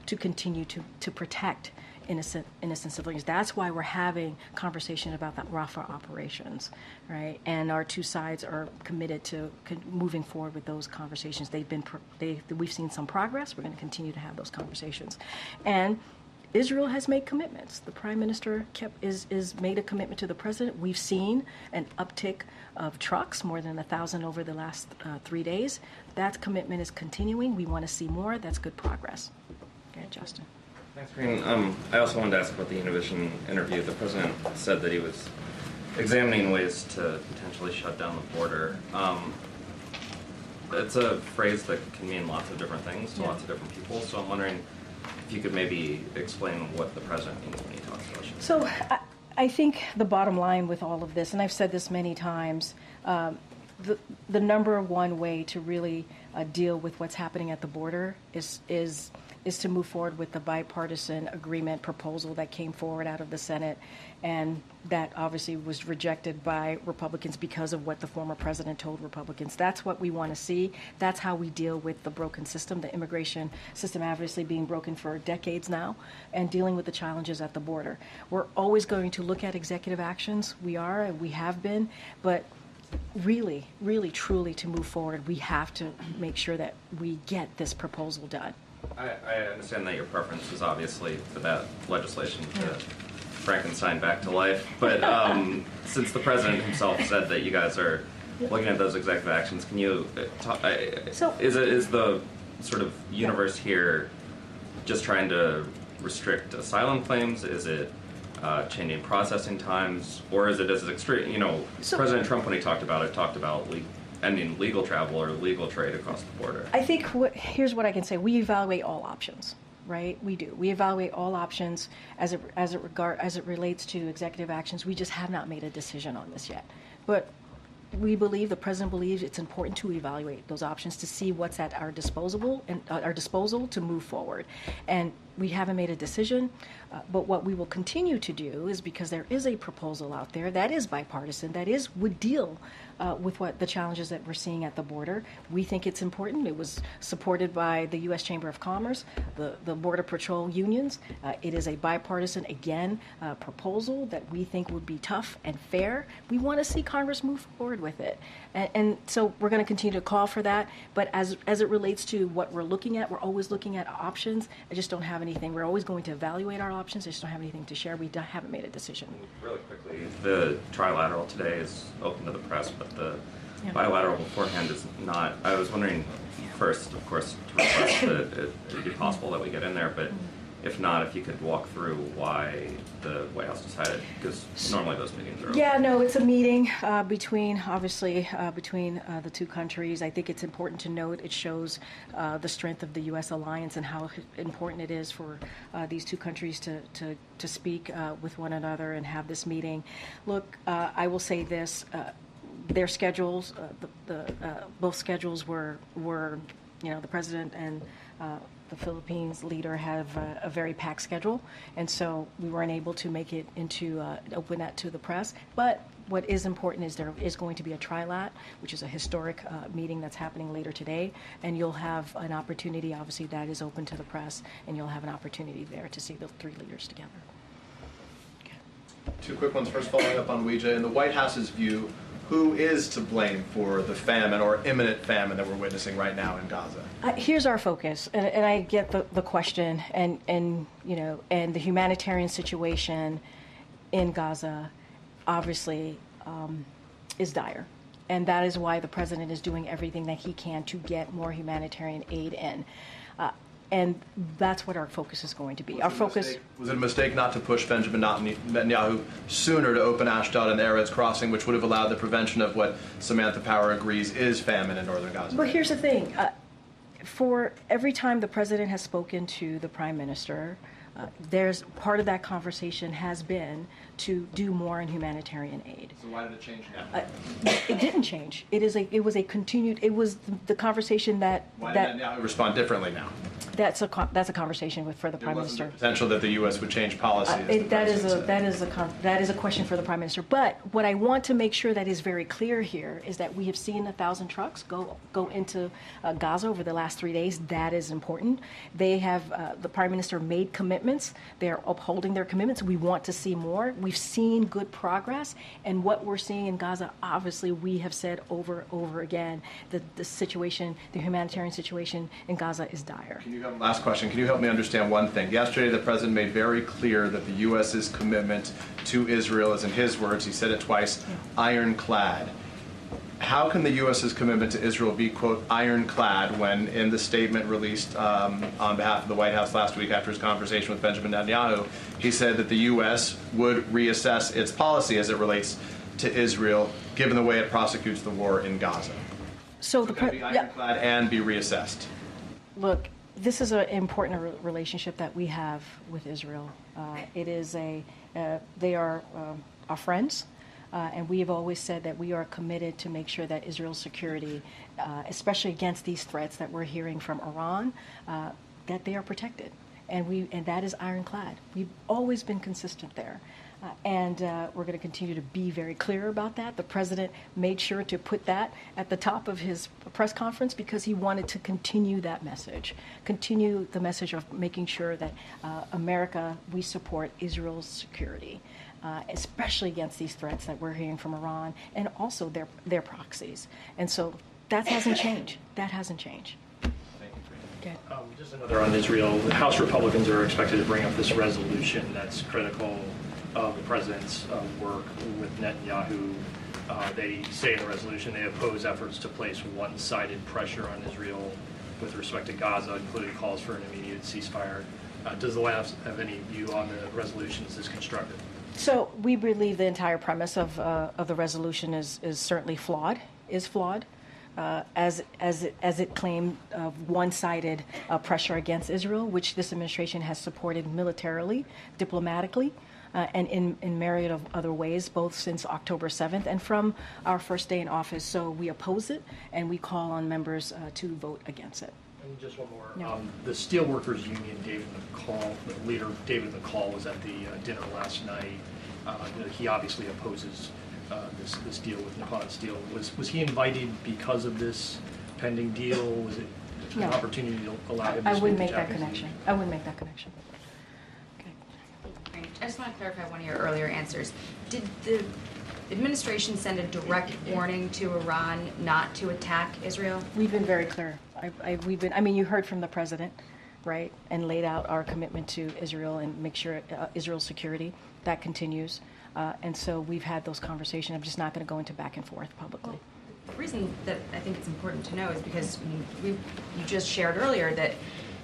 to continue to protect innocent civilians. That's why we're having conversation about that Rafah operations, right? And our two sides are committed to moving forward with those conversations. We've seen some progress. We're going to continue to have those conversations, and Israel has made commitments. The prime minister is made a commitment to the president. We've seen an uptick of trucks, more than 1,000 over the last 3 days. That commitment is continuing. We want to see more. That's good progress. Okay, Justin. Thanks, Karine. I also wanted to ask about the Univision interview. The president said that he was examining ways to potentially shut down the border. It's a phrase that can mean lots of different things to lots of different people, so I'm wondering if you could maybe explain what the president means when he talks about shutting So I think the bottom line with all of this, and I've said this many times, the number one way to really deal with what's happening at the border is is to move forward with the bipartisan agreement proposal that came forward out of the Senate, and that obviously was rejected by Republicans because of what the former president told Republicans. That's what we want to see. That's how we deal with the broken system, the immigration system obviously being broken for decades now, and dealing with the challenges at the border. We're always going to look at executive actions. We are, and we have been, but really, really, truly to move forward, we have to make sure that we get this proposal done. I understand that your preference is obviously for that legislation to Frankenstein back to life, but since the president himself said that you guys are looking at those executive actions, can you talk, is the sort of universe here just trying to restrict asylum claims? Is it changing processing times, or is it as extreme? You know, President Trump, when he talked about ending legal travel or legal trade across the border. I think here's what I can say: we evaluate all options, right? We do. We evaluate all options as it relates to executive actions. We just have not made a decision on this yet, but we believe, the president believes, it's important to evaluate those options to see what's at our disposal to move forward. And we haven't made a decision, but what we will continue to do is, because there is a proposal out there that is bipartisan, that would deal with what the challenges that we're seeing at the border. We think it's important. It was supported by the U.S. Chamber of Commerce, the Border Patrol unions. It is a bipartisan, again, proposal that we think would be tough and fair. We want to see Congress move forward with it. And so we're going to continue to call for that. But as it relates to what we're looking at, we're always looking at options. I just don't have anything. We're always going to evaluate our options. I just don't have anything to share. We haven't made a decision. Really quickly, the trilateral today is open to the press, but the bilateral beforehand is not. I was wondering, first, of course, to request that it would be possible that we get in there, but if not, if you could walk through why the White House decided, because normally those meetings are open. Yeah, no, it's a meeting between the two countries. I think it's important to note it shows the strength of the U.S. alliance and how important it is for these two countries to speak with one another and have this meeting. Look, I will say this. Their schedules, both schedules were, the president and the Philippines leader have a very packed schedule, and so we weren't able to make it into open that to the press. But what is important is there is going to be a trilat, which is a historic meeting that's happening later today, and you'll have an opportunity. Obviously, that is open to the press, and you'll have an opportunity there to see the three leaders together. Two quick ones. First, following up on Ouija, in the White House's view, who is to blame for the famine or imminent famine that we're witnessing right now in Gaza? Here's our focus, and I get the question, and the humanitarian situation in Gaza, obviously, is dire, and that is why the president is doing everything that he can to get more humanitarian aid in. And that's what our focus is going to be. Was it a mistake not to push Benjamin Netanyahu sooner to open Ashdod and the Erez crossing, which would have allowed the prevention of what Samantha Power agrees is famine in northern Gaza? But here's the thing. For every time the president has spoken to the prime minister, there's part of that conversation has been to do more in humanitarian aid. So why did it change now? It didn't change. It was the conversation that. Why did Netanyahu respond differently now? That's a conversation for the prime minister. The potential that the U.S. would change policy. That is a question for the prime minister. But what I want to make sure that is very clear here is that we have seen 1,000 trucks go into Gaza over the last 3 days. That is important. They have the prime minister made commitments. They are upholding their commitments. We want to see more. We've seen good progress, and what we're seeing in Gaza, obviously, we have said over and over again that the situation, the humanitarian situation in Gaza is dire. Last question. Can you help me understand one thing? Yesterday, the president made very clear that the U.S.'s commitment to Israel is, in his words, he said it twice, ironclad. How can the U.S.'s commitment to Israel be, quote, ironclad, when in the statement released on behalf of the White House last week after his conversation with Benjamin Netanyahu, he said that the U.S. would reassess its policy as it relates to Israel, given the way it prosecutes the war in Gaza? So it can be ironclad and be reassessed. Look, this is an important relationship that we have with Israel. They are our friends. And we have always said that we are committed to make sure that Israel's security, especially against these threats that we're hearing from Iran, they are protected. And that is ironclad. We've always been consistent there. And we're going to continue to be very clear about that. The president made sure to put that at the top of his press conference because he wanted to continue that message, continue the message of making sure that America, we support Israel's security, especially against these threats that we're hearing from Iran and also their proxies. And so that hasn't changed. That hasn't changed. Just another on Israel. The House Republicans are expected to bring up this resolution that's critical of the president's work with Netanyahu. They say in the resolution they oppose efforts to place one-sided pressure on Israel with respect to Gaza, including calls for an immediate ceasefire. Does the White House have any view on the resolution as constructive? So we believe the entire premise of the resolution is certainly flawed. As it claimed one-sided pressure against Israel, which this administration has supported militarily, diplomatically, and in myriad of other ways, both since October 7th and from our first day in office. So we oppose it, and we call on members to vote against it. And just one more. Yeah. The Steelworkers Union, the leader David McCall, was at the dinner last night. He obviously opposes this deal with Nippon Steel. Was he invited because of this pending deal? Was it an opportunity to allow him to I speak wouldn't to make that Japanese connection. leaders? I wouldn't make that connection. I just want to clarify one of your earlier answers. Did the administration send a direct warning to Iran not to attack Israel? We've been very clear. You heard from the president, right, and laid out our commitment to Israel and make sure Israel's security. That continues. And so we've had those conversations. I'm just not going to go into back and forth publicly. The reason that I think it's important to know is because you just shared earlier that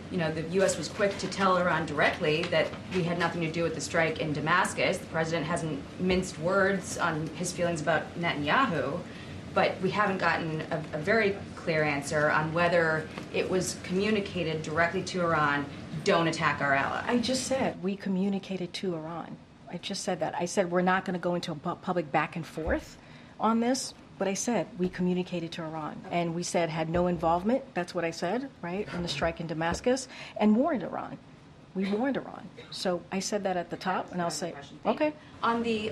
the U.S. was quick to tell Iran directly that we had nothing to do with the strike in Damascus. The president hasn't minced words on his feelings about Netanyahu, but we haven't gotten a very clear answer on whether it was communicated directly to Iran, don't attack our ally. I just said we communicated to Iran. I just said that. I said we're not going to go into a public back and forth on this, but I said we communicated to Iran. And we said had no involvement, that's what I said, right, in the strike in Damascus, and warned Iran. We warned Iran. So I said that at the top, and I'll say, okay. On the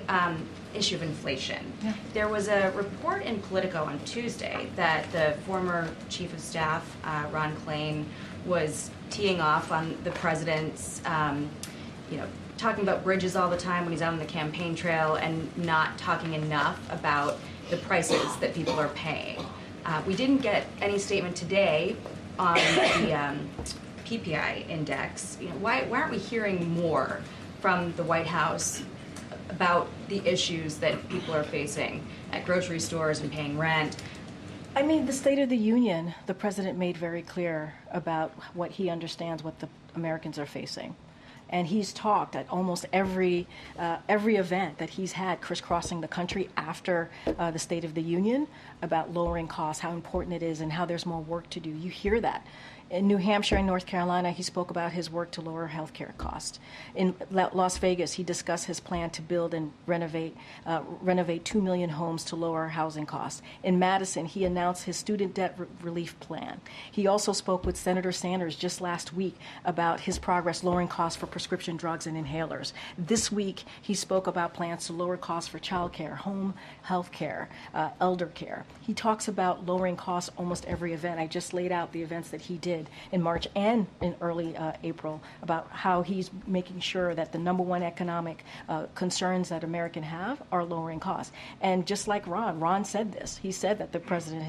issue of inflation, there was a report in Politico on Tuesday that the former chief of staff, Ron Klain, was teeing off on the president's, talking about bridges all the time when he's out on the campaign trail and not talking enough about the prices that people are paying. We didn't get any statement today on the PPI index. Why aren't we hearing more from the White House about the issues that people are facing at grocery stores and paying rent? The State of the Union, the president made very clear about what he understands what the Americans are facing. And he's talked at almost every event that he's had crisscrossing the country after the State of the Union about lowering costs, how important it is, and how there's more work to do. You hear that. In New Hampshire and North Carolina, he spoke about his work to lower health care costs. In Las Vegas, he discussed his plan to build and renovate 2 million homes to lower housing costs. In Madison, he announced his student debt relief plan. He also spoke with Senator Sanders just last week about his progress lowering costs for prescription drugs and inhalers. This week, he spoke about plans to lower costs for child care, home health care, elder care. He talks about lowering costs almost every event. I just laid out the events that he did in March and in early April about how he's making sure that the number one economic concerns that Americans have are lowering costs. And just like Ron said this. He said that the president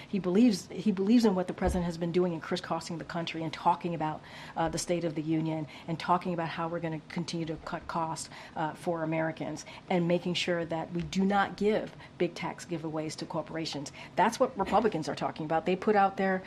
he believes in what the president has been doing in crisscrossing the country and talking about the State of the Union and talking about how we're going to continue to cut costs for Americans and making sure that we do not give big tax giveaways to corporations. That's what Republicans are talking about. They put out their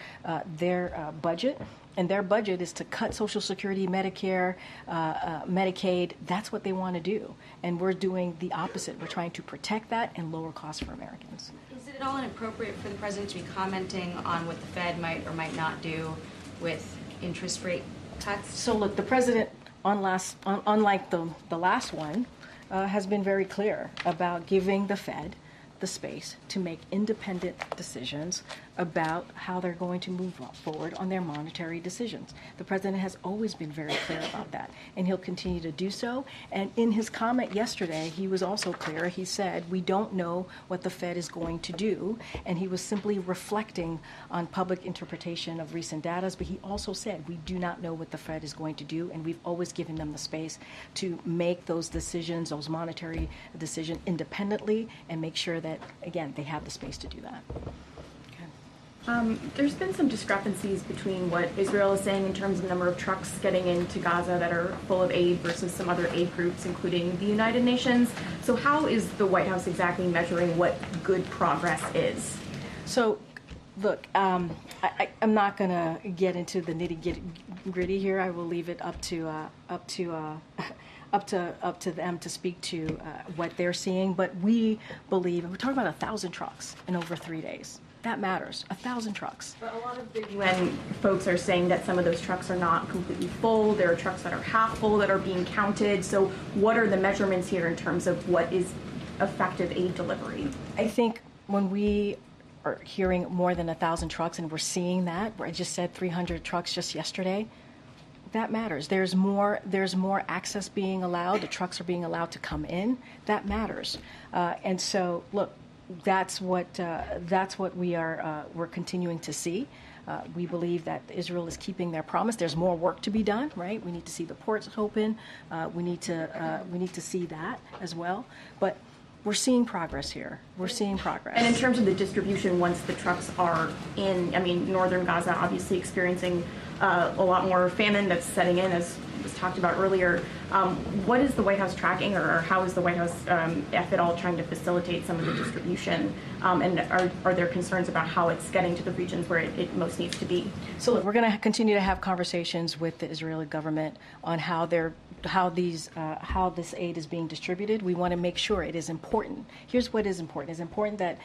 budget, and their budget is to cut Social Security, Medicare, Medicaid. That's what they want to do. And we're doing the opposite. We're trying to protect that and lower costs for Americans. Is it at all inappropriate for the president to be commenting on what the Fed might or might not do with interest rate cuts? So look, the president, unlike the last one, has been very clear about giving the Fed the space to make independent decisions about how they're going to move forward on their monetary decisions. The president has always been very clear about that, and he'll continue to do so. And in his comment yesterday, he was also clear. He said, we don't know what the Fed is going to do, and he was simply reflecting on public interpretation of recent data, but he also said, we do not know what the Fed is going to do, and we've always given them the space to make those decisions, those monetary decisions independently, and make sure that, again, they have the space to do that. There's been some discrepancies between what Israel is saying in terms of the number of trucks getting into Gaza that are full of aid versus some other aid groups, including the United Nations. So how is the White House exactly measuring what good progress is? So, look, I'm not going to get into the nitty-gritty here. I will leave it up to them to speak to what they're seeing. But we believe, and we're talking about 1,000 trucks in over 3 days. That matters. 1,000 trucks. But a lot of the UN folks are saying that some of those trucks are not completely full. There are trucks that are half full that are being counted. So what are the measurements here in terms of what is effective aid delivery? I think when we are hearing more than 1,000 trucks and we're seeing that, where I just said 300 trucks just yesterday, that matters. There's more access being allowed. The trucks are being allowed to come in. That matters. And so, look, that's what we're continuing to see. We believe that Israel is keeping their promise. There's more work to be done, right? We need to see the ports open. We need to see that as well. But we're seeing progress here. We're seeing progress. And in terms of the distribution, once the trucks are in, I mean, northern Gaza obviously experiencing a lot more famine that's setting in, as was talked about earlier. What is the White House tracking, or how is the White House, if at all, trying to facilitate some of the distribution? And are there concerns about how it's getting to the regions where it most needs to be? So look, we're going to continue to have conversations with the Israeli government on how this aid is being distributed. We want to make sure it is important. Here's what is important. It's important that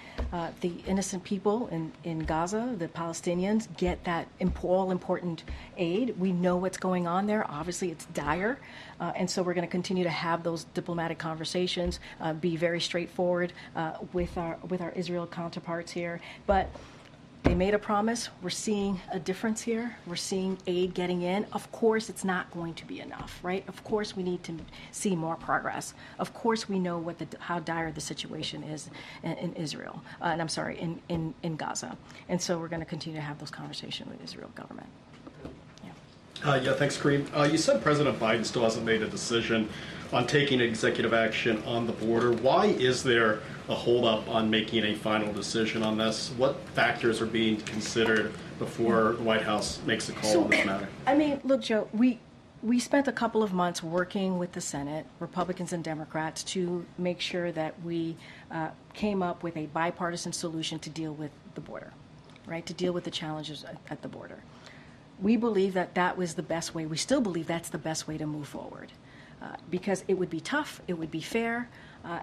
the innocent people in Gaza, the Palestinians, get that all important aid. We know what's going on there. Obviously, it's dire. And so we're going to continue to have those diplomatic conversations, be very straightforward with our Israel counterparts here. But they made a promise. We're seeing a difference here. We're seeing aid getting in. Of course, it's not going to be enough, right? Of course, we need to see more progress. Of course, we know how dire the situation is in Israel, and I'm sorry, in Gaza. And so we're going to continue to have those conversations with the Israel government. Yeah, thanks, Karine. You said President Biden still hasn't made a decision on taking executive action on the border. Why is there a holdup on making a final decision on this? What factors are being considered before the White House makes a call on this matter? I mean, look, Joe, we spent a couple of months working with the Senate, Republicans and Democrats, to make sure that we came up with a bipartisan solution to deal with the border, right? To deal with the challenges at the border. We believe that was the best way. We still believe that's the best way to move forward, because it would be tough, it would be fair,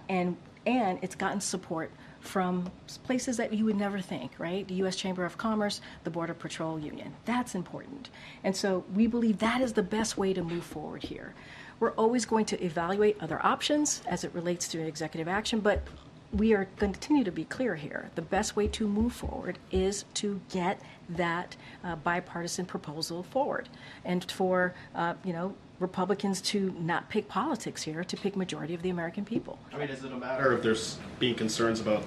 and it's gotten support from places that you would never think, right? The U.S. Chamber of Commerce, the Border Patrol Union. That's important. And so we believe that is the best way to move forward here. We're always going to evaluate other options as it relates to executive action, but we are going to continue to be clear here. The best way to move forward is to get that bipartisan proposal forward, and for Republicans to not pick politics here, to pick majority of the American people. I mean, is it a matter of there's being concerns about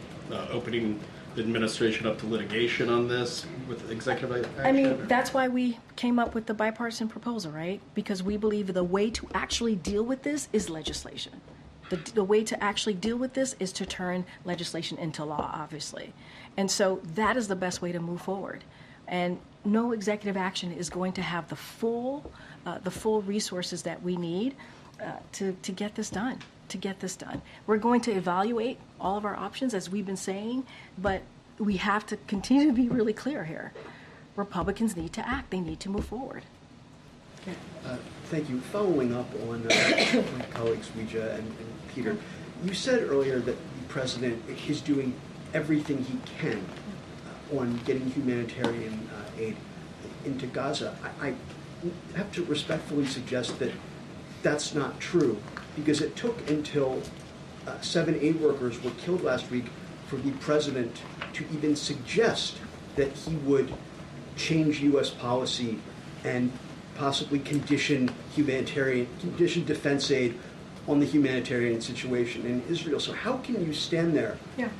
opening the administration up to litigation on this with executive action? I mean, that's why we came up with the bipartisan proposal, right? Because we believe the way to actually deal with this is legislation. The way to actually deal with this is to turn legislation into law, obviously. And so that is the best way to move forward. And no executive action is going to have the full resources that we need to get this done. We're going to evaluate all of our options, as we've been saying, but we have to continue to be really clear here. Republicans need to act. They need to move forward. Thank you. Following up on my colleagues, Rija and Peter, you said earlier that the president is doing everything he can on getting humanitarian aid into Gaza. I have to respectfully suggest that that's not true, because it took until 7 aid workers were killed last week for the president to even suggest that he would change U.S. policy and possibly condition defense aid on the humanitarian situation in Israel. So how can you stand there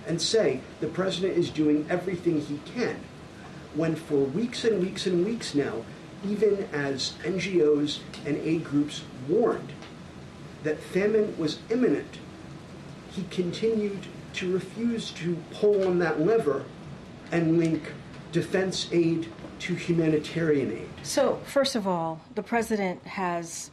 and say the president is doing everything he can when for weeks and weeks and weeks now, even as NGOs and aid groups warned that famine was imminent, he continued to refuse to pull on that lever and link defense aid to humanitarian aid? So, first of all, the president has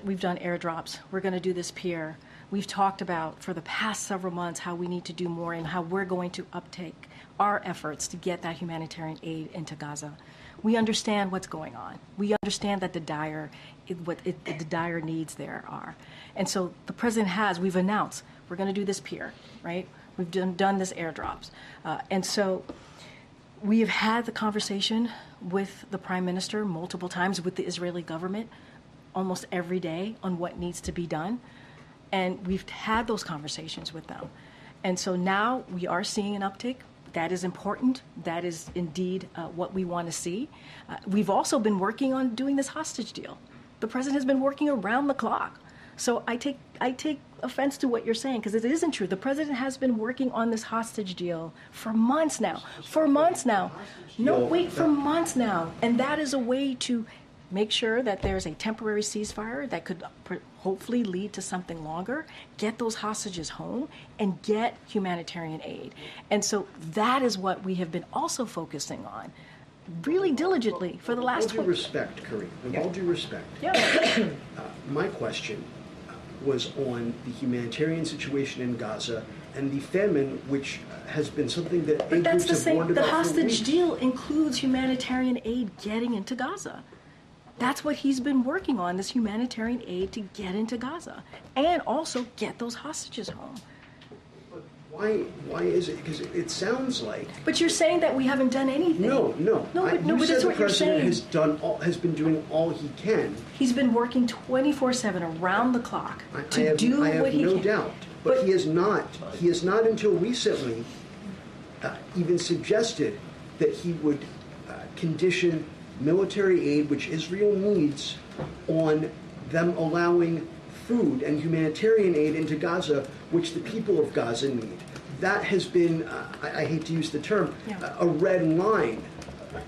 we've done airdrops. We're going to do this peer. We've talked about for the past several months how we need to do more and how we're going to uptake our efforts to get that humanitarian aid into Gaza. We understand what's going on. We understand that the dire needs there are. And so the president we've announced, we're going to do this peer, right? We've done this airdrops. And so we have had the conversation with the prime minister multiple times, with the Israeli government almost every day on what needs to be done. And we've had those conversations with them. And so now we are seeing an uptick. That is important. That is indeed what we want to see. We've also been working on doing this hostage deal. The president has been working around the clock. So I take offense to what you're saying, because it isn't true. The president has been working on this hostage deal for months now. For months now. No, wait, for months now. And that is a way to make sure that there's a temporary ceasefire that could hopefully lead to something longer, get those hostages home, and get humanitarian aid. And so that is what we have been also focusing on really diligently for the last 20 years. With all due respect, Karine, with all due respect, my question was on the humanitarian situation in Gaza and the famine, which has been something that aid groups have warned about. The hostage deal includes humanitarian aid getting into Gaza. That's what he's been working on, this humanitarian aid to get into Gaza and also get those hostages home. But why is it? Because it sounds like... But you're saying that we haven't done anything. No, but that's what you're saying. Has been doing all he can. He's been working 24/7 around the clock to do what he can. I have no doubt. But he has not until recently even suggested that he would condition military aid, which Israel needs, on them allowing food and humanitarian aid into Gaza, which the people of Gaza need. That has been, I hate to use the term, a red line.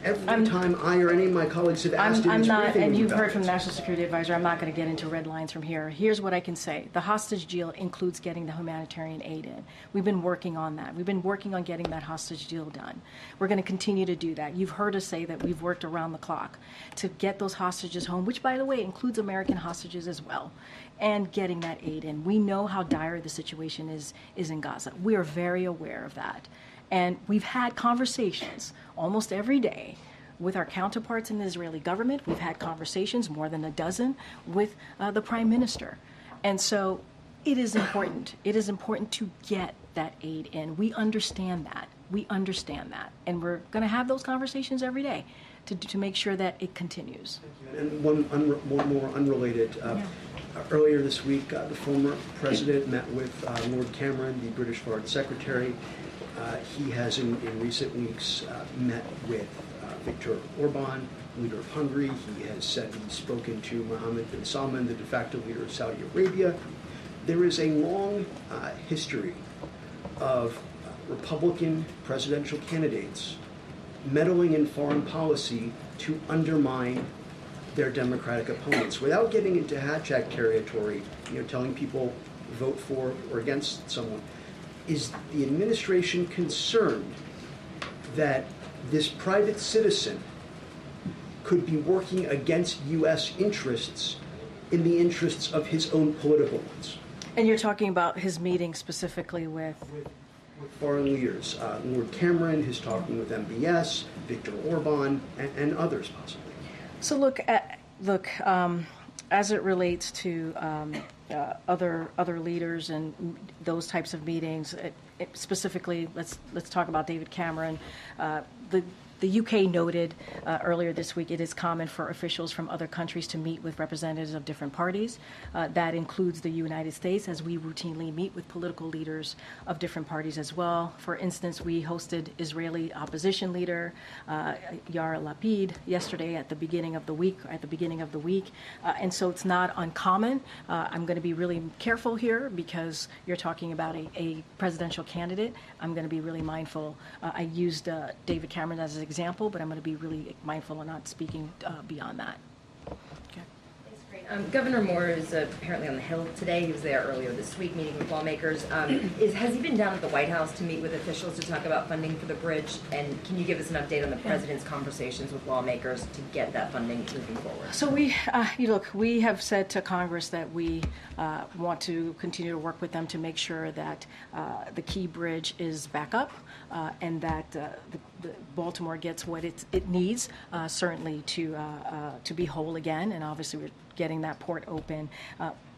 Every time I or any of my colleagues have asked I'm not, and you've heard it. from the National Security Advisor, I'm not going to get into red lines from here. Here's what I can say. The hostage deal includes getting the humanitarian aid in. We've been working on that. We've been working on getting that hostage deal done. We're going to continue to do that. You've heard us say that we've worked around the clock to get those hostages home, which, by the way, includes American hostages as well, and getting that aid in. We know how dire the situation is in Gaza. We are very aware of that. And we've had conversations almost every day with our counterparts in the Israeli government. We've had conversations, more than a dozen, with the prime minister. And so it is important. It is important to get that aid in. We understand that. We understand that. And we're going to have those conversations every day to make sure that it continues. And one more unrelated. Earlier this week, the former president met with Lord Cameron, the British Foreign Secretary. He has, in recent weeks, met with Viktor Orban, leader of Hungary. He has said he's spoken to Mohammed bin Salman, the de facto leader of Saudi Arabia. There is a long history of Republican presidential candidates meddling in foreign policy to undermine their Democratic opponents without getting into hatchet territory, telling people vote for or against someone. Is the administration concerned that this private citizen could be working against U.S. interests in the interests of his own political ones? And you're talking about his meeting specifically with foreign leaders. Lord Cameron is talking with MBS, Viktor Orban, and others possibly. So look, as it relates to other leaders and those types of meetings, specifically, let's talk about David Cameron. The UK noted earlier this week it is common for officials from other countries to meet with representatives of different parties. That includes the United States, as we routinely meet with political leaders of different parties as well. For instance, we hosted Israeli opposition leader Yair Lapid yesterday at the beginning of the week. And so it's not uncommon. I'm going to be really careful here because you're talking about a presidential candidate. I'm going to be really mindful. I used David Cameron as an example, but I'm going to be really mindful of not speaking beyond that. Governor Moore is apparently on the Hill today. He was there earlier this week meeting with lawmakers. Has he been down at the White House to meet with officials to talk about funding for the bridge? And can you give us an update on the president's conversations with lawmakers to get that funding moving forward? So we have said to Congress that we want to continue to work with them to make sure that the Key Bridge is back up and that the Baltimore gets what it needs, certainly to be whole again. And obviously we're getting that port open.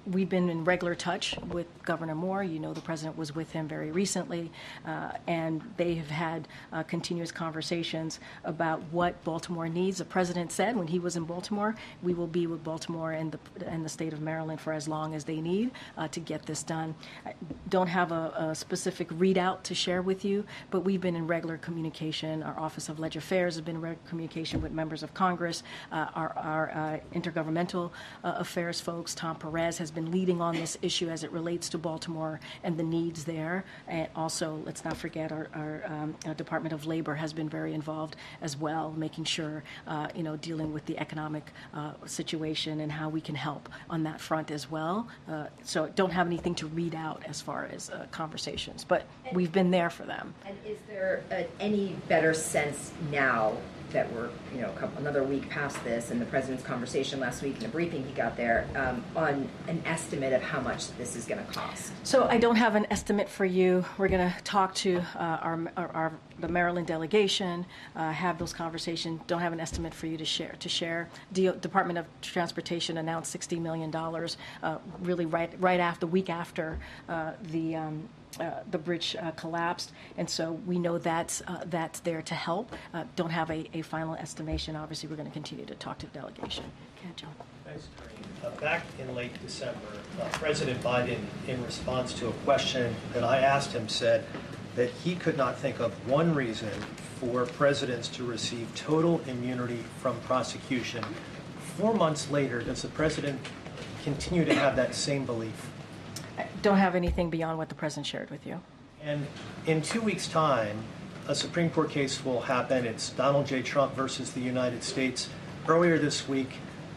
We've been in regular touch with Governor Moore. You know, the president was with him very recently, and they have had continuous conversations about what Baltimore needs. The president said when he was in Baltimore, we will be with Baltimore and the state of Maryland for as long as they need to get this done. I don't have a specific readout to share with you, but we've been in regular communication. Our Office of Legislative Affairs has been in regular communication with members of Congress. Our intergovernmental affairs folks, Tom Perez, has been leading on this issue as it relates to Baltimore and the needs there. And also, let's not forget, our Department of Labor has been very involved as well, making sure, dealing with the economic situation and how we can help on that front as well. So don't have anything to read out as far as conversations, but we've been there for them. And is there any better sense now that we're another week past this and the president's conversation last week and the briefing he got there on an estimate of how much this is going to cost? So I don't have an estimate for you. We're going to talk to the Maryland delegation, have those conversations. Don't have an estimate for you to share. Department of Transportation announced $60 million really right after the week after the bridge collapsed, and so we know that's there to help. Don't have a final estimation. Obviously, we're going to continue to talk to the delegation. Okay, John. Thanks, Karine. Back in late December, President Biden, in response to a question that I asked him, said that he could not think of one reason for presidents to receive total immunity from prosecution. 4 months later, does the president continue to have that same belief? I don't have anything beyond what the president shared with you. And in 2 weeks' time, a Supreme Court case will happen. It's Donald J. Trump versus the United States. Earlier this week,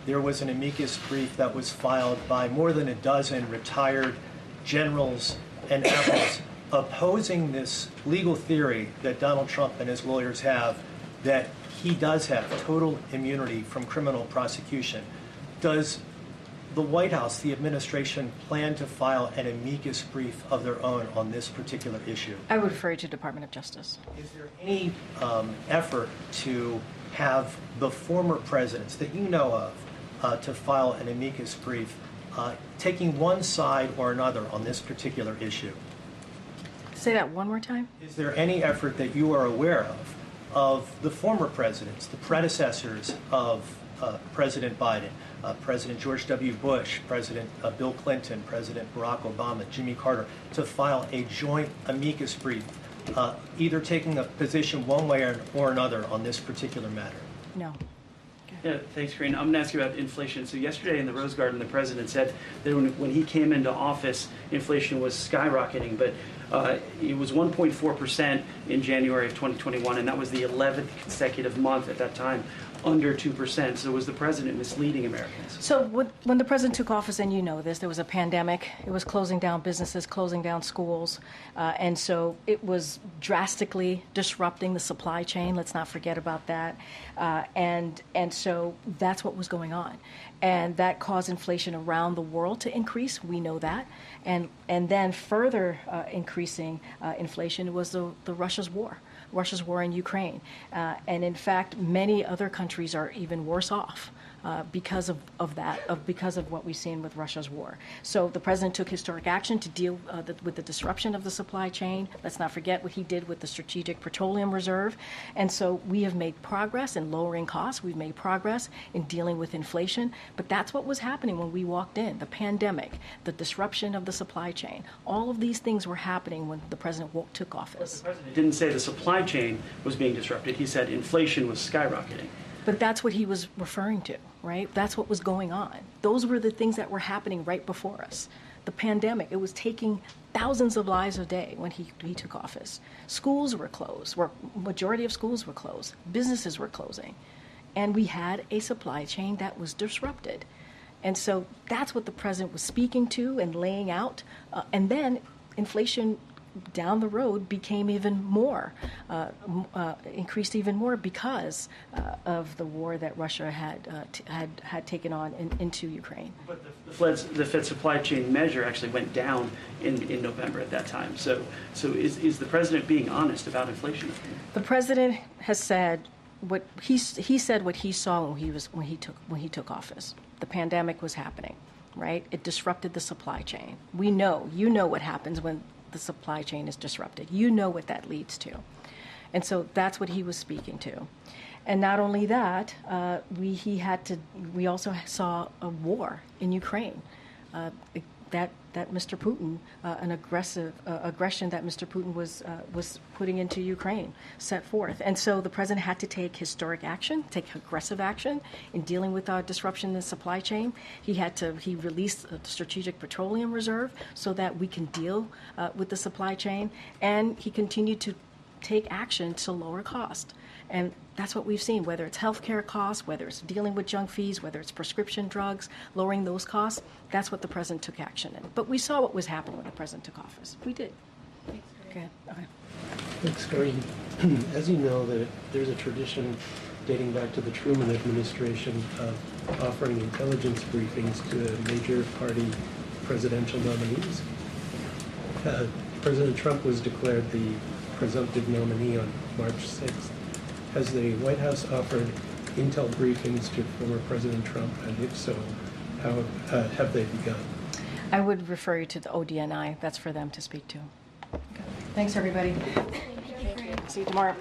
there was an amicus brief that was filed by more than a dozen retired generals and admirals opposing this legal theory that Donald Trump and his lawyers have, that he does have total immunity from criminal prosecution. Does the White House, the administration, plan to file an amicus brief of their own on this particular issue? I would refer you to Department of Justice. Is there any effort to have the former presidents that you know of to file an amicus brief taking one side or another on this particular issue? Say that one more time. Is there any effort that you are aware of the former presidents, the predecessors of President Biden, President George W. Bush, President Bill Clinton, President Barack Obama, Jimmy Carter, to file a joint amicus brief, either taking a position one way or another on this particular matter? No. Yeah, thanks, Karine. I'm going to ask you about inflation. So yesterday in the Rose Garden, the president said that when he came into office, inflation was skyrocketing, but it was 1.4% in January of 2021, and that was the 11th consecutive month at that time under 2%. So was the president misleading Americans? So when the president took office, and you know this, there was a pandemic. It was closing down businesses, closing down schools. And so it was drastically disrupting the supply chain. Let's not forget about that. And so that's what was going on. And that caused inflation around the world to increase. We know that. And then further increasing inflation was the Russia's war in Ukraine. And in fact, many other countries are even worse off because of what we've seen with Russia's war. So the president took historic action to deal with the disruption of the supply chain. Let's not forget what he did with the Strategic Petroleum Reserve. And so we have made progress in lowering costs. We've made progress in dealing with inflation. But that's what was happening when we walked in. The pandemic, the disruption of the supply chain, all of these things were happening when the president took office. The president didn't say the supply chain was being disrupted. He said inflation was skyrocketing. But that's what he was referring to, right? That's what was going on. Those were the things that were happening right before us. The pandemic, it was taking thousands of lives a day when he took office. Schools were closed, majority of schools were closed. Businesses were closing. And we had a supply chain that was disrupted. And so that's what the president was speaking to and laying out. And then inflation down the road became even more, increased even more because of the war that Russia had taken on into Ukraine. But the Fed supply chain measure actually went down in November at that time. So is the president being honest about inflation? The president has said what he said what he saw when he took office. The pandemic was happening, right? It disrupted the supply chain. You know what happens when the supply chain is disrupted. You know what that leads to. And so that's what he was speaking to. And not only that, we also saw a war in Ukraine. That Mr. Putin, an aggression that Mr. Putin was putting into Ukraine, set forth. And so the president had to take historic action, take aggressive action in dealing with disruption in the supply chain. He released the Strategic Petroleum Reserve so that we can deal with the supply chain. And he continued to take action to lower cost. And that's what we've seen, whether it's healthcare costs, whether it's dealing with junk fees, whether it's prescription drugs, lowering those costs. That's what the president took action in. But we saw what was happening when the president took office. We did. Okay. Thanks, Karine. As you know, there's a tradition dating back to the Truman administration of offering intelligence briefings to major party presidential nominees. President Trump was declared the presumptive nominee on March 6th. Has the White House offered intel briefings to former President Trump, and if so, how have they begun? I would refer you to the ODNI. That's for them to speak to. Okay. Thanks, everybody. Thank you. See you tomorrow.